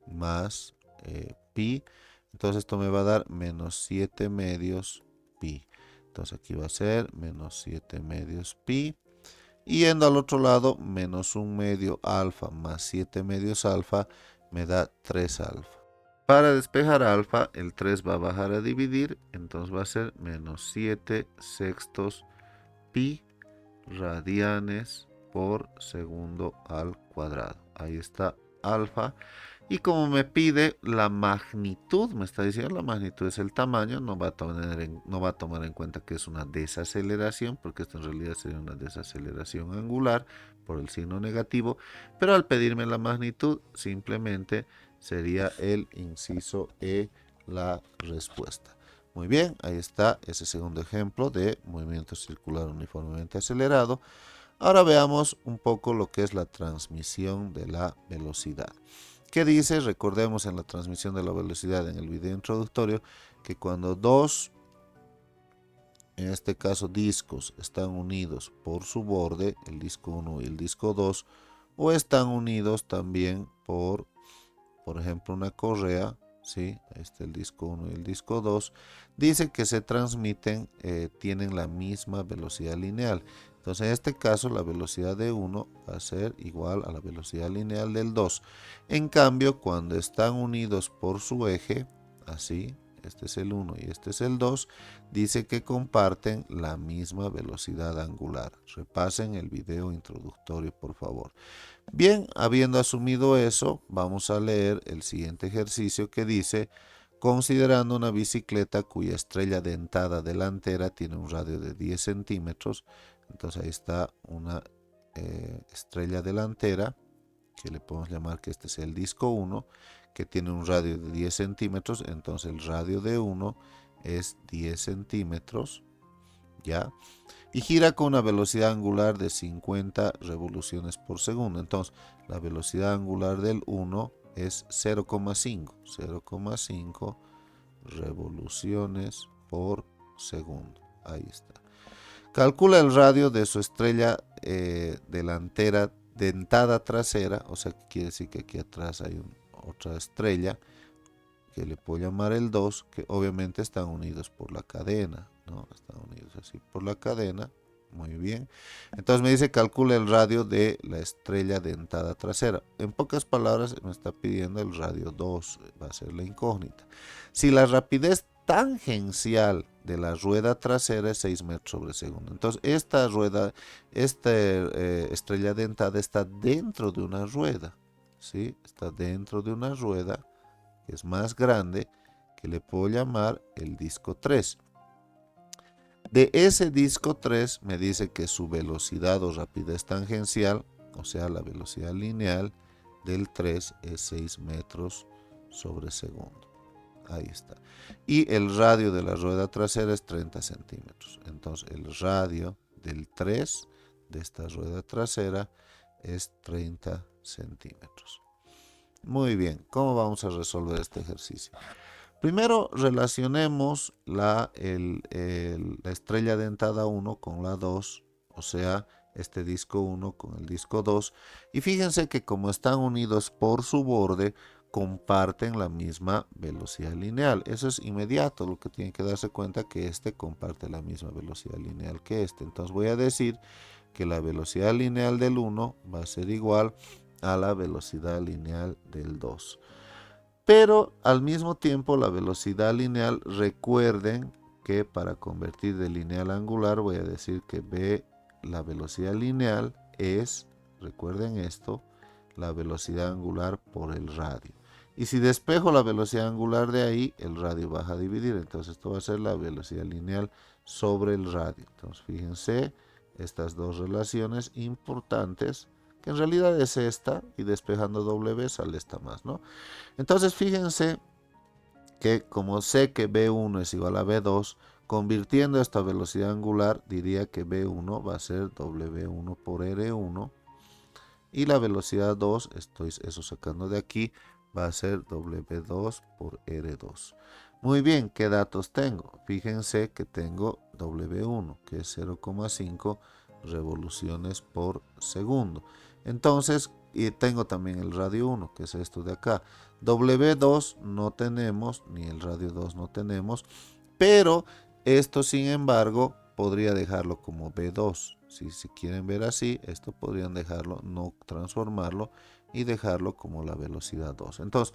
más pi. Entonces esto me va a dar menos 7 medios pi. Entonces aquí va a ser menos 7 medios pi. Y yendo al otro lado, menos 1/2 alfa más 7 medios alfa me da 3 alfa. Para despejar alfa, el 3 va a bajar a dividir, entonces va a ser menos 7 sextos pi radianes por segundo al cuadrado. Ahí está alfa. Y como me pide la magnitud, me está diciendo la magnitud es el tamaño, no va a tomar en cuenta que es una desaceleración, porque esto en realidad sería una desaceleración angular por el signo negativo, pero al pedirme la magnitud simplemente sería el inciso E la respuesta. Muy bien, ahí está ese segundo ejemplo de movimiento circular uniformemente acelerado. Ahora veamos un poco lo que es la transmisión de la velocidad. ¿Qué dice? Recordemos en la transmisión de la velocidad en el video introductorio que cuando dos, en este caso discos, están unidos por su borde, el disco 1 y el disco 2, o están unidos también por ejemplo, una correa, ¿sí? Ahí está el disco 1 y el disco 2, dice que se transmiten, tienen la misma velocidad lineal. Entonces, en este caso, la velocidad de 1 va a ser igual a la velocidad lineal del 2. En cambio, cuando están unidos por su eje, así, este es el 1 y este es el 2, dice que comparten la misma velocidad angular. Repasen el video introductorio, por favor. Bien, habiendo asumido eso, vamos a leer el siguiente ejercicio que dice: considerando una bicicleta cuya estrella dentada delantera tiene un radio de 10 centímetros, entonces ahí está una estrella delantera, que le podemos llamar que este es el disco 1, que tiene un radio de 10 centímetros, entonces el radio de 1 es 10 centímetros, ¿ya? Y gira con una velocidad angular de 50 revoluciones por segundo. Entonces, la velocidad angular del 1 es 0,5 revoluciones por segundo. Ahí está. Calcula el radio de su estrella delantera dentada trasera, o sea, quiere decir que aquí atrás hay otra estrella, que le puedo llamar el 2, que obviamente están unidos por la cadena, ¿no? Están unidos así por la cadena. Muy bien. Entonces me dice calcula el radio de la estrella dentada trasera. En pocas palabras me está pidiendo el radio 2, va a ser la incógnita. Si la rapidez tangencial de la rueda trasera es 6 metros sobre segundo. Entonces esta rueda, esta estrella dentada está dentro de una rueda, ¿sí? Está dentro de una rueda que es más grande, que le puedo llamar el disco 3. De ese disco 3 me dice que su velocidad o rapidez tangencial, o sea, la velocidad lineal del 3 es 6 metros sobre segundo. Ahí está. Y el radio de la rueda trasera es 30 centímetros. Entonces el radio del 3 de esta rueda trasera es 30 centímetros. Muy bien, ¿cómo vamos a resolver este ejercicio? Primero relacionemos la estrella dentada 1 con la 2, o sea, este disco 1 con el disco 2. Y fíjense que como están unidos por su borde, comparten la misma velocidad lineal. Eso es inmediato, lo que tienen que darse cuenta que este comparte la misma velocidad lineal que este. Entonces voy a decir que la velocidad lineal del 1 va a ser igual a la velocidad lineal del 2. Pero al mismo tiempo la velocidad lineal, recuerden que para convertir de lineal a angular voy a decir que la velocidad lineal es, recuerden esto, la velocidad angular por el radio. Y si despejo la velocidad angular de ahí, el radio baja a dividir. Entonces esto va a ser la velocidad lineal sobre el radio. Entonces fíjense estas dos relaciones importantes, que en realidad es esta, y despejando W sale esta más, ¿no? Entonces fíjense que como sé que B1 es igual a B2, convirtiendo esta velocidad angular, diría que B1 va a ser W1 por R1 y la velocidad 2, estoy eso sacando de aquí, va a ser W2 por R2. Muy bien, ¿qué datos tengo? Fíjense que tengo W1, que es 0,5 revoluciones por segundo. Entonces, y tengo también el radio 1, que es esto de acá. W2 no tenemos, ni el radio 2 no tenemos, pero esto sin embargo podría dejarlo como B2. Si quieren ver así, esto podrían dejarlo, no transformarlo y dejarlo como la velocidad 2. Entonces,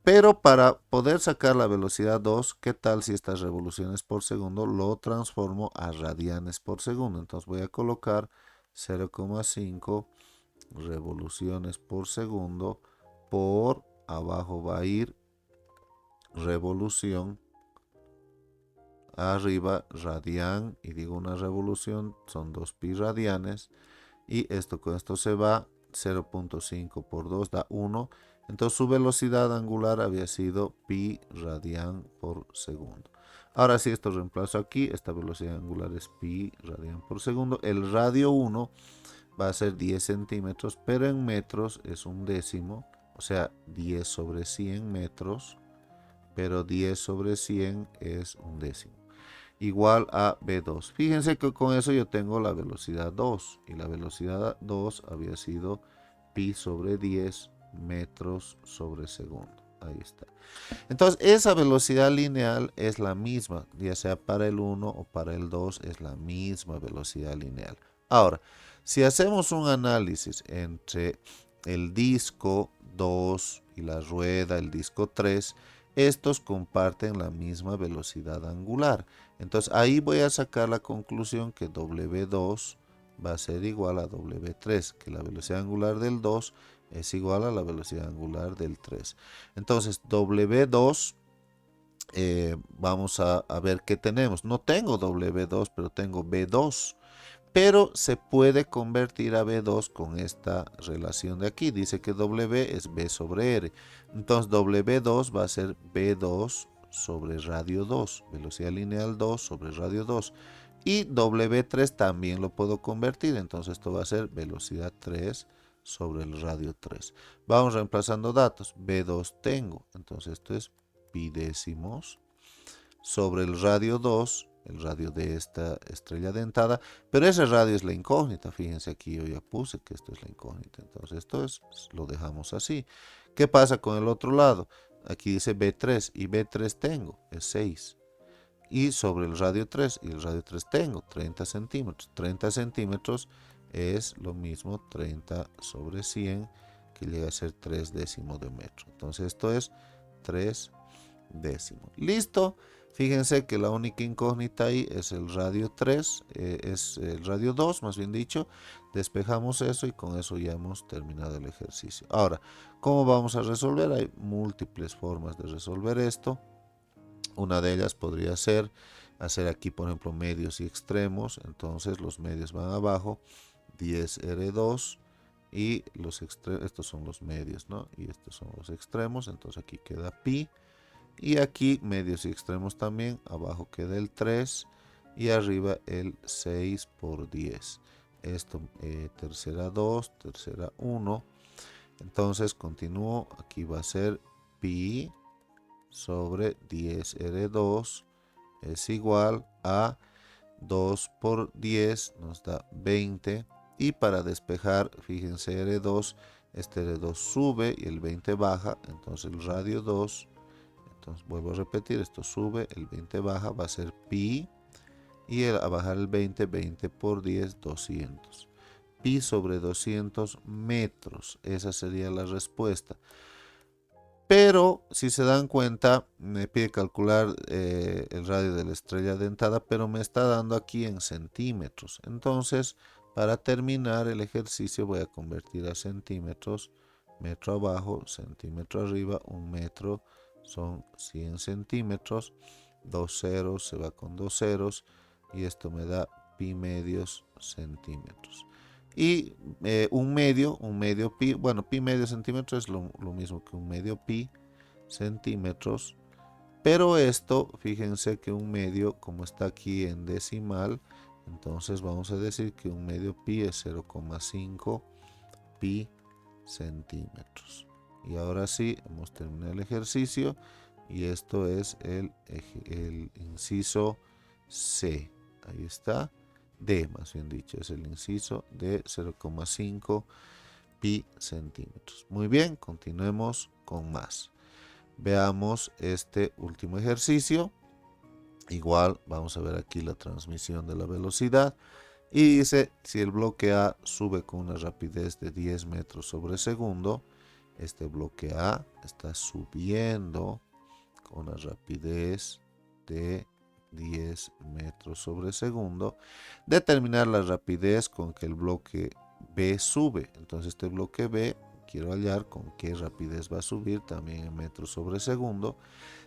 pero para poder sacar la velocidad 2, ¿qué tal si estas revoluciones por segundo lo transformo a radianes por segundo? Entonces voy a colocar 0,5 revoluciones por segundo por abajo va a ir revolución, arriba radian, y digo una revolución, son 2 pi radianes, y esto con esto se va, 0.5 por 2 da 1, entonces su velocidad angular había sido pi radian por segundo. Ahora si esto reemplazo aquí, esta velocidad angular es pi radian por segundo, el radio 1 va a ser 10 centímetros, pero en metros es un décimo, o sea 10 sobre 100 metros, pero 10 sobre 100 es un décimo, igual a B2. Fíjense que con eso yo tengo la velocidad 2, y la velocidad 2 había sido pi sobre 10 metros sobre segundo. Ahí está. Entonces esa velocidad lineal es la misma, ya sea para el 1 o para el 2, es la misma velocidad lineal. Ahora, si hacemos un análisis entre el disco 2 y la rueda, el disco 3, estos comparten la misma velocidad angular. Entonces ahí voy a sacar la conclusión que W2 va a ser igual a W3, que la velocidad angular del 2 es igual a la velocidad angular del 3. Entonces W2, vamos a ver qué tenemos. No tengo W2, pero tengo B2. Pero se puede convertir a B2 con esta relación de aquí. Dice que W es B sobre R. Entonces W2 va a ser B2 sobre radio 2. Velocidad lineal 2 sobre radio 2. Y W3 también lo puedo convertir. Entonces esto va a ser velocidad 3 sobre el radio 3. Vamos reemplazando datos. B2 tengo. Entonces esto es pi décimos sobre el radio 2, el radio de esta estrella dentada, pero ese radio es la incógnita. Fíjense aquí yo ya puse que esto es la incógnita, entonces esto es, lo dejamos así. ¿Qué pasa con el otro lado? Aquí dice B3 y B3 tengo, es 6. Y sobre el radio 3 y el radio 3 tengo 30 centímetros. 30 centímetros es lo mismo 30 sobre 100, que llega a ser 3 décimos de metro. Entonces esto es 3 décimos. Listo. Fíjense que la única incógnita ahí es el radio 3, es el radio 2, más bien dicho. Despejamos eso y con eso ya hemos terminado el ejercicio. Ahora, ¿cómo vamos a resolver? Hay múltiples formas de resolver esto. Una de ellas podría ser hacer aquí, por ejemplo, medios y extremos. Entonces los medios van abajo, 10R2, y estos son los medios, ¿no? Y estos son los extremos. Entonces aquí queda pi. y aquí medios y extremos también, abajo queda el 3 y arriba el 6 por 10. Esto tercera 2, tercera 1. Entonces continúo, aquí va a ser pi sobre 10R2 es igual a 2 por 10 nos da 20. Y para despejar, fíjense, R2, este R2 sube y el 20 baja, entonces el radio 2, entonces vuelvo a repetir, esto sube, el 20 baja, va a ser pi, y a bajar el 20, 20 por 10, 200. Pi sobre 200 metros, esa sería la respuesta. Pero si se dan cuenta, me pide calcular el radio de la estrella dentada, pero me está dando aquí en centímetros. Entonces, para terminar el ejercicio voy a convertir a centímetros, metro abajo, centímetro arriba, un metro son 100 centímetros, dos ceros se va con dos ceros y esto me da pi medios centímetros. Y un medio pi, bueno, pi medio centímetro es lo mismo que un medio pi centímetros, pero esto, fíjense que un medio, como está aquí en decimal, entonces vamos a decir que un medio pi es 0,5 pi centímetros. Y ahora sí, hemos terminado el ejercicio y esto es el inciso C. Ahí está. D, más bien dicho, es el inciso de 0,5 pi centímetros. Muy bien, continuemos con más. Veamos este último ejercicio. Igual vamos a ver aquí la transmisión de la velocidad. Y dice, si el bloque A sube con una rapidez de 10 metros sobre segundo, este bloque A está subiendo con una rapidez de 10 metros sobre segundo. Determinar la rapidez con que el bloque B sube. Entonces este bloque B quiero hallar con qué rapidez va a subir también en metros sobre segundo.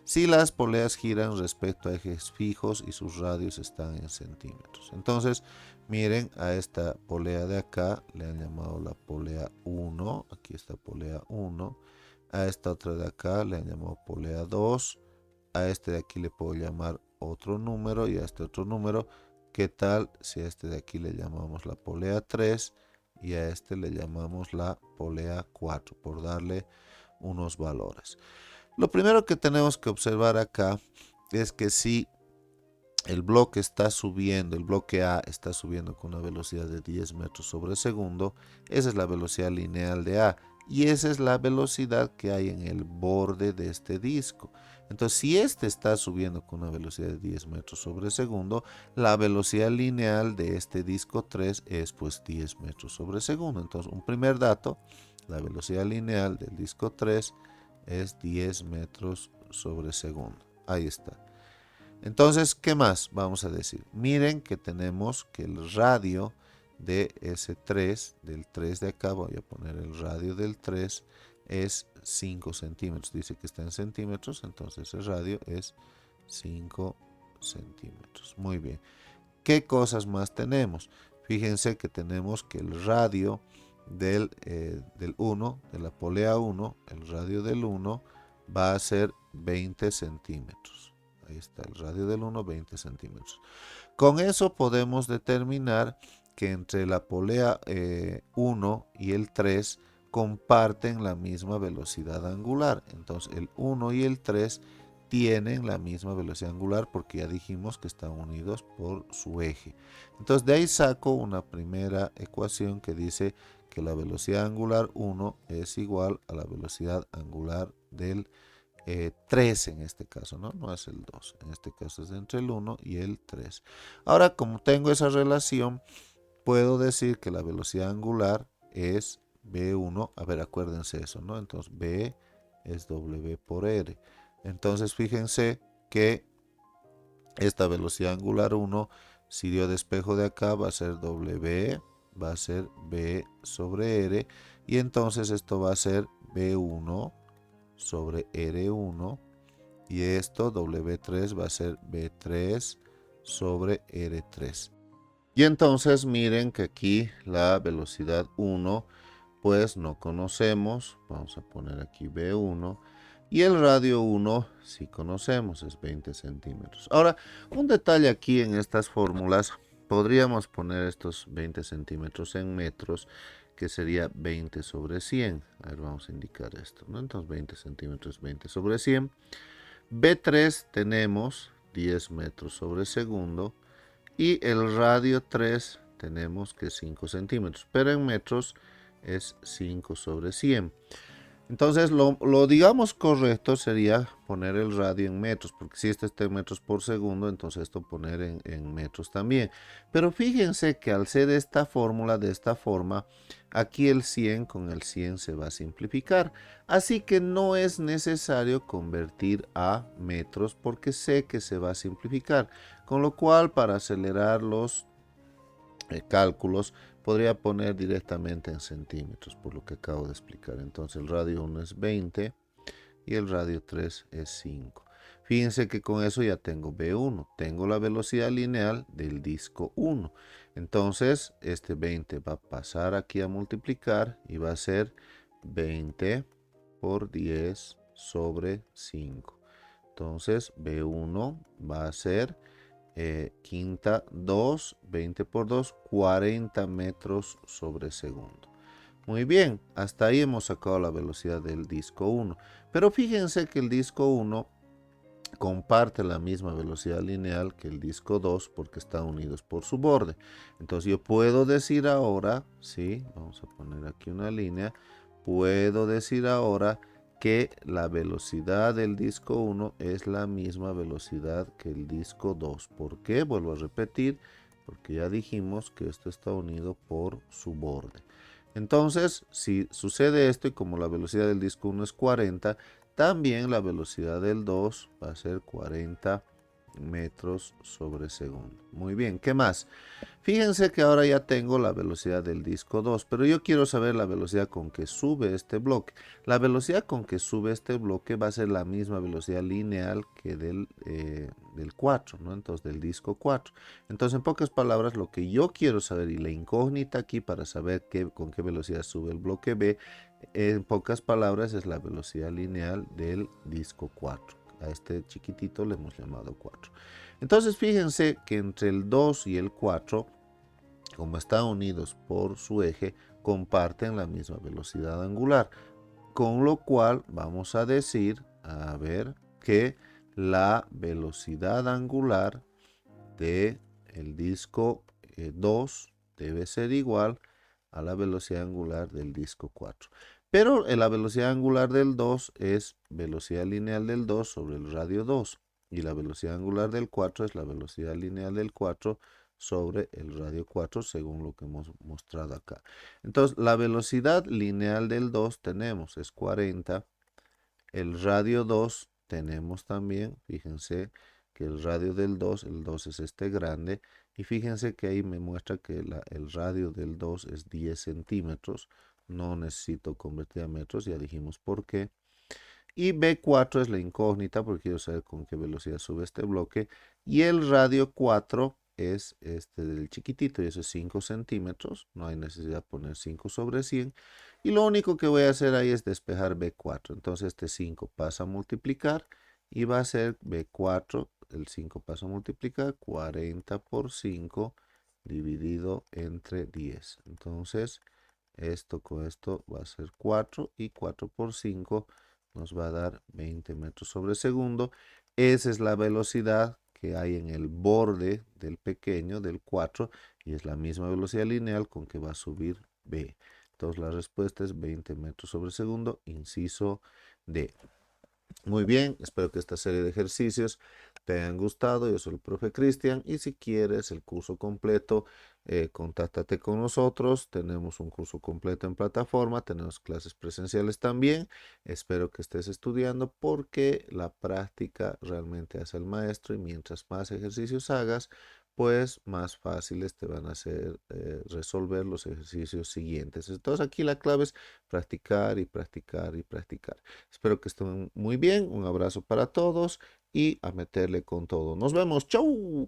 Si las poleas giran respecto a ejes fijos y sus radios están en centímetros. Entonces miren a esta polea de acá, le han llamado la polea 1. Aquí está polea 1. A esta otra de acá le han llamado polea 2. A este de aquí le puedo llamar otro número y a este otro número. ¿Qué tal si a este de aquí le llamamos la polea 3 y a este le llamamos la polea 4 por darle unos valores? Lo primero que tenemos que observar acá es que si el bloque está subiendo, el bloque A está subiendo con una velocidad de 10 metros sobre segundo, esa es la velocidad lineal de A y esa es la velocidad que hay en el borde de este disco. Entonces, si este está subiendo con una velocidad de 10 metros sobre segundo, la velocidad lineal de este disco 3 es pues 10 metros sobre segundo. Entonces, un primer dato, la velocidad lineal del disco 3 es 10 metros sobre segundo. Ahí está. Entonces, ¿qué más vamos a decir? Miren que tenemos que el radio de ese 3, del 3 de acá, voy a poner el radio del 3, es 5 centímetros. Dice que está en centímetros, entonces el radio es 5 centímetros. Muy bien. ¿Qué cosas más tenemos? Fíjense que tenemos que el radio del 1, de la polea 1, el radio del 1 va a ser 20 centímetros. Ahí está, el radio del 1, 20 centímetros. Con eso podemos determinar que entre la polea 1 y el 3 comparten la misma velocidad angular. Entonces el 1 y el 3 tienen la misma velocidad angular porque ya dijimos que están unidos por su eje. Entonces de ahí saco una primera ecuación que dice que la velocidad angular 1 es igual a la velocidad angular del 3 en este caso, ¿no? No es el 2, en este caso es entre el 1 y el 3. Ahora, como tengo esa relación, puedo decir que la velocidad angular es B1, a ver, acuérdense eso, ¿no? Entonces B es W por R. Entonces fíjense que esta velocidad angular 1, si dio despejo de acá, va a ser W, va a ser B sobre R, y entonces esto va a ser B1 sobre R1 y esto W3 va a ser B3 sobre R3. Y entonces miren que aquí la velocidad 1 pues no conocemos, vamos a poner aquí B1, Y el radio 1, si conocemos, es 20 centímetros. Ahora, un detalle aquí en estas fórmulas, podríamos poner estos 20 centímetros en metros, que sería 20 sobre 100. A ver, vamos a indicar esto, ¿no? Entonces 20 centímetros, 20 sobre 100. B3 tenemos 10 metros sobre segundo. Y el radio 3 tenemos que es 5 centímetros, pero en metros es 5 sobre 100. Entonces, lo digamos correcto sería poner el radio en metros, porque si este está en metros por segundo, entonces esto poner en metros también. Pero fíjense que al ser esta fórmula de esta forma, aquí el 100 con el 100 se va a simplificar. Así que no es necesario convertir a metros porque sé que se va a simplificar. Con lo cual, para acelerar los cálculos, podría poner directamente en centímetros, por lo que acabo de explicar. Entonces el radio 1 es 20 y el radio 3 es 5. Fíjense que con eso ya tengo B1, tengo la velocidad lineal del disco 1. Entonces este 20 va a pasar aquí a multiplicar y va a ser 20 por 10 sobre 5. Entonces B1 va a ser quinta 2, 20 por 2, 40 metros sobre segundo. Muy bien, hasta ahí hemos sacado la velocidad del disco 1. Pero fíjense que el disco 1 comparte la misma velocidad lineal que el disco 2 porque están unidos por su borde. Entonces yo puedo decir ahora, ¿sí? Vamos a poner aquí una línea. Puedo decir ahora que la velocidad del disco 1 es la misma velocidad que el disco 2. ¿Por qué? Vuelvo a repetir, porque ya dijimos que esto está unido por su borde. Entonces, si sucede esto y como la velocidad del disco 1 es 40, también la velocidad del 2 va a ser 40 metros sobre segundo. Muy bien, ¿qué más? Fíjense que ahora ya tengo la velocidad del disco 2, pero yo quiero saber la velocidad con que sube este bloque. La velocidad con que sube este bloque va a ser la misma velocidad lineal que del 4, ¿no? Entonces del disco 4. Entonces en pocas palabras lo que yo quiero saber y la incógnita aquí para saber con qué velocidad sube el bloque B, en pocas palabras es la velocidad lineal del disco 4. A este chiquitito le hemos llamado 4. Entonces fíjense que entre el 2 y el 4, como están unidos por su eje, comparten la misma velocidad angular. Con lo cual vamos a decir, a ver, que la velocidad angular de el disco 2 debe ser igual a la velocidad angular del disco 4. Pero la velocidad angular del 2 es velocidad lineal del 2 sobre el radio 2. Y la velocidad angular del 4 es la velocidad lineal del 4 sobre el radio 4, según lo que hemos mostrado acá. Entonces, la velocidad lineal del 2 tenemos, es 40. El radio 2 tenemos también, fíjense que el radio del 2, el 2 es este grande, y fíjense que ahí me muestra que el radio del 2 es 10 centímetros, no necesito convertir a metros, ya dijimos por qué. Y B4 es la incógnita porque quiero saber con qué velocidad sube este bloque. Y el radio 4 es este del chiquitito y eso es 5 centímetros. No hay necesidad de poner 5 sobre 100. Y lo único que voy a hacer ahí es despejar B4. Entonces este 5 pasa a multiplicar y va a ser B4. El 5 pasa a multiplicar 40 por 5 dividido entre 10. Entonces esto con esto va a ser 4 y 4 por 5 nos va a dar 20 metros sobre segundo. Esa es la velocidad que hay en el borde del pequeño, del 4, y es la misma velocidad lineal con que va a subir B. Entonces la respuesta es 20 metros sobre segundo, inciso D. Muy bien, espero que esta serie de ejercicios te hayan gustado. Yo soy el profe Cristian y si quieres el curso completo, contáctate con nosotros. Tenemos un curso completo en plataforma, tenemos clases presenciales también. Espero que estés estudiando porque la práctica realmente hace el maestro y mientras más ejercicios hagas, pues más fáciles te van a hacer resolver los ejercicios siguientes. Entonces aquí la clave es practicar y practicar y practicar. Espero que estén muy bien. Un abrazo para todos y a meterle con todo. Nos vemos. ¡Chau!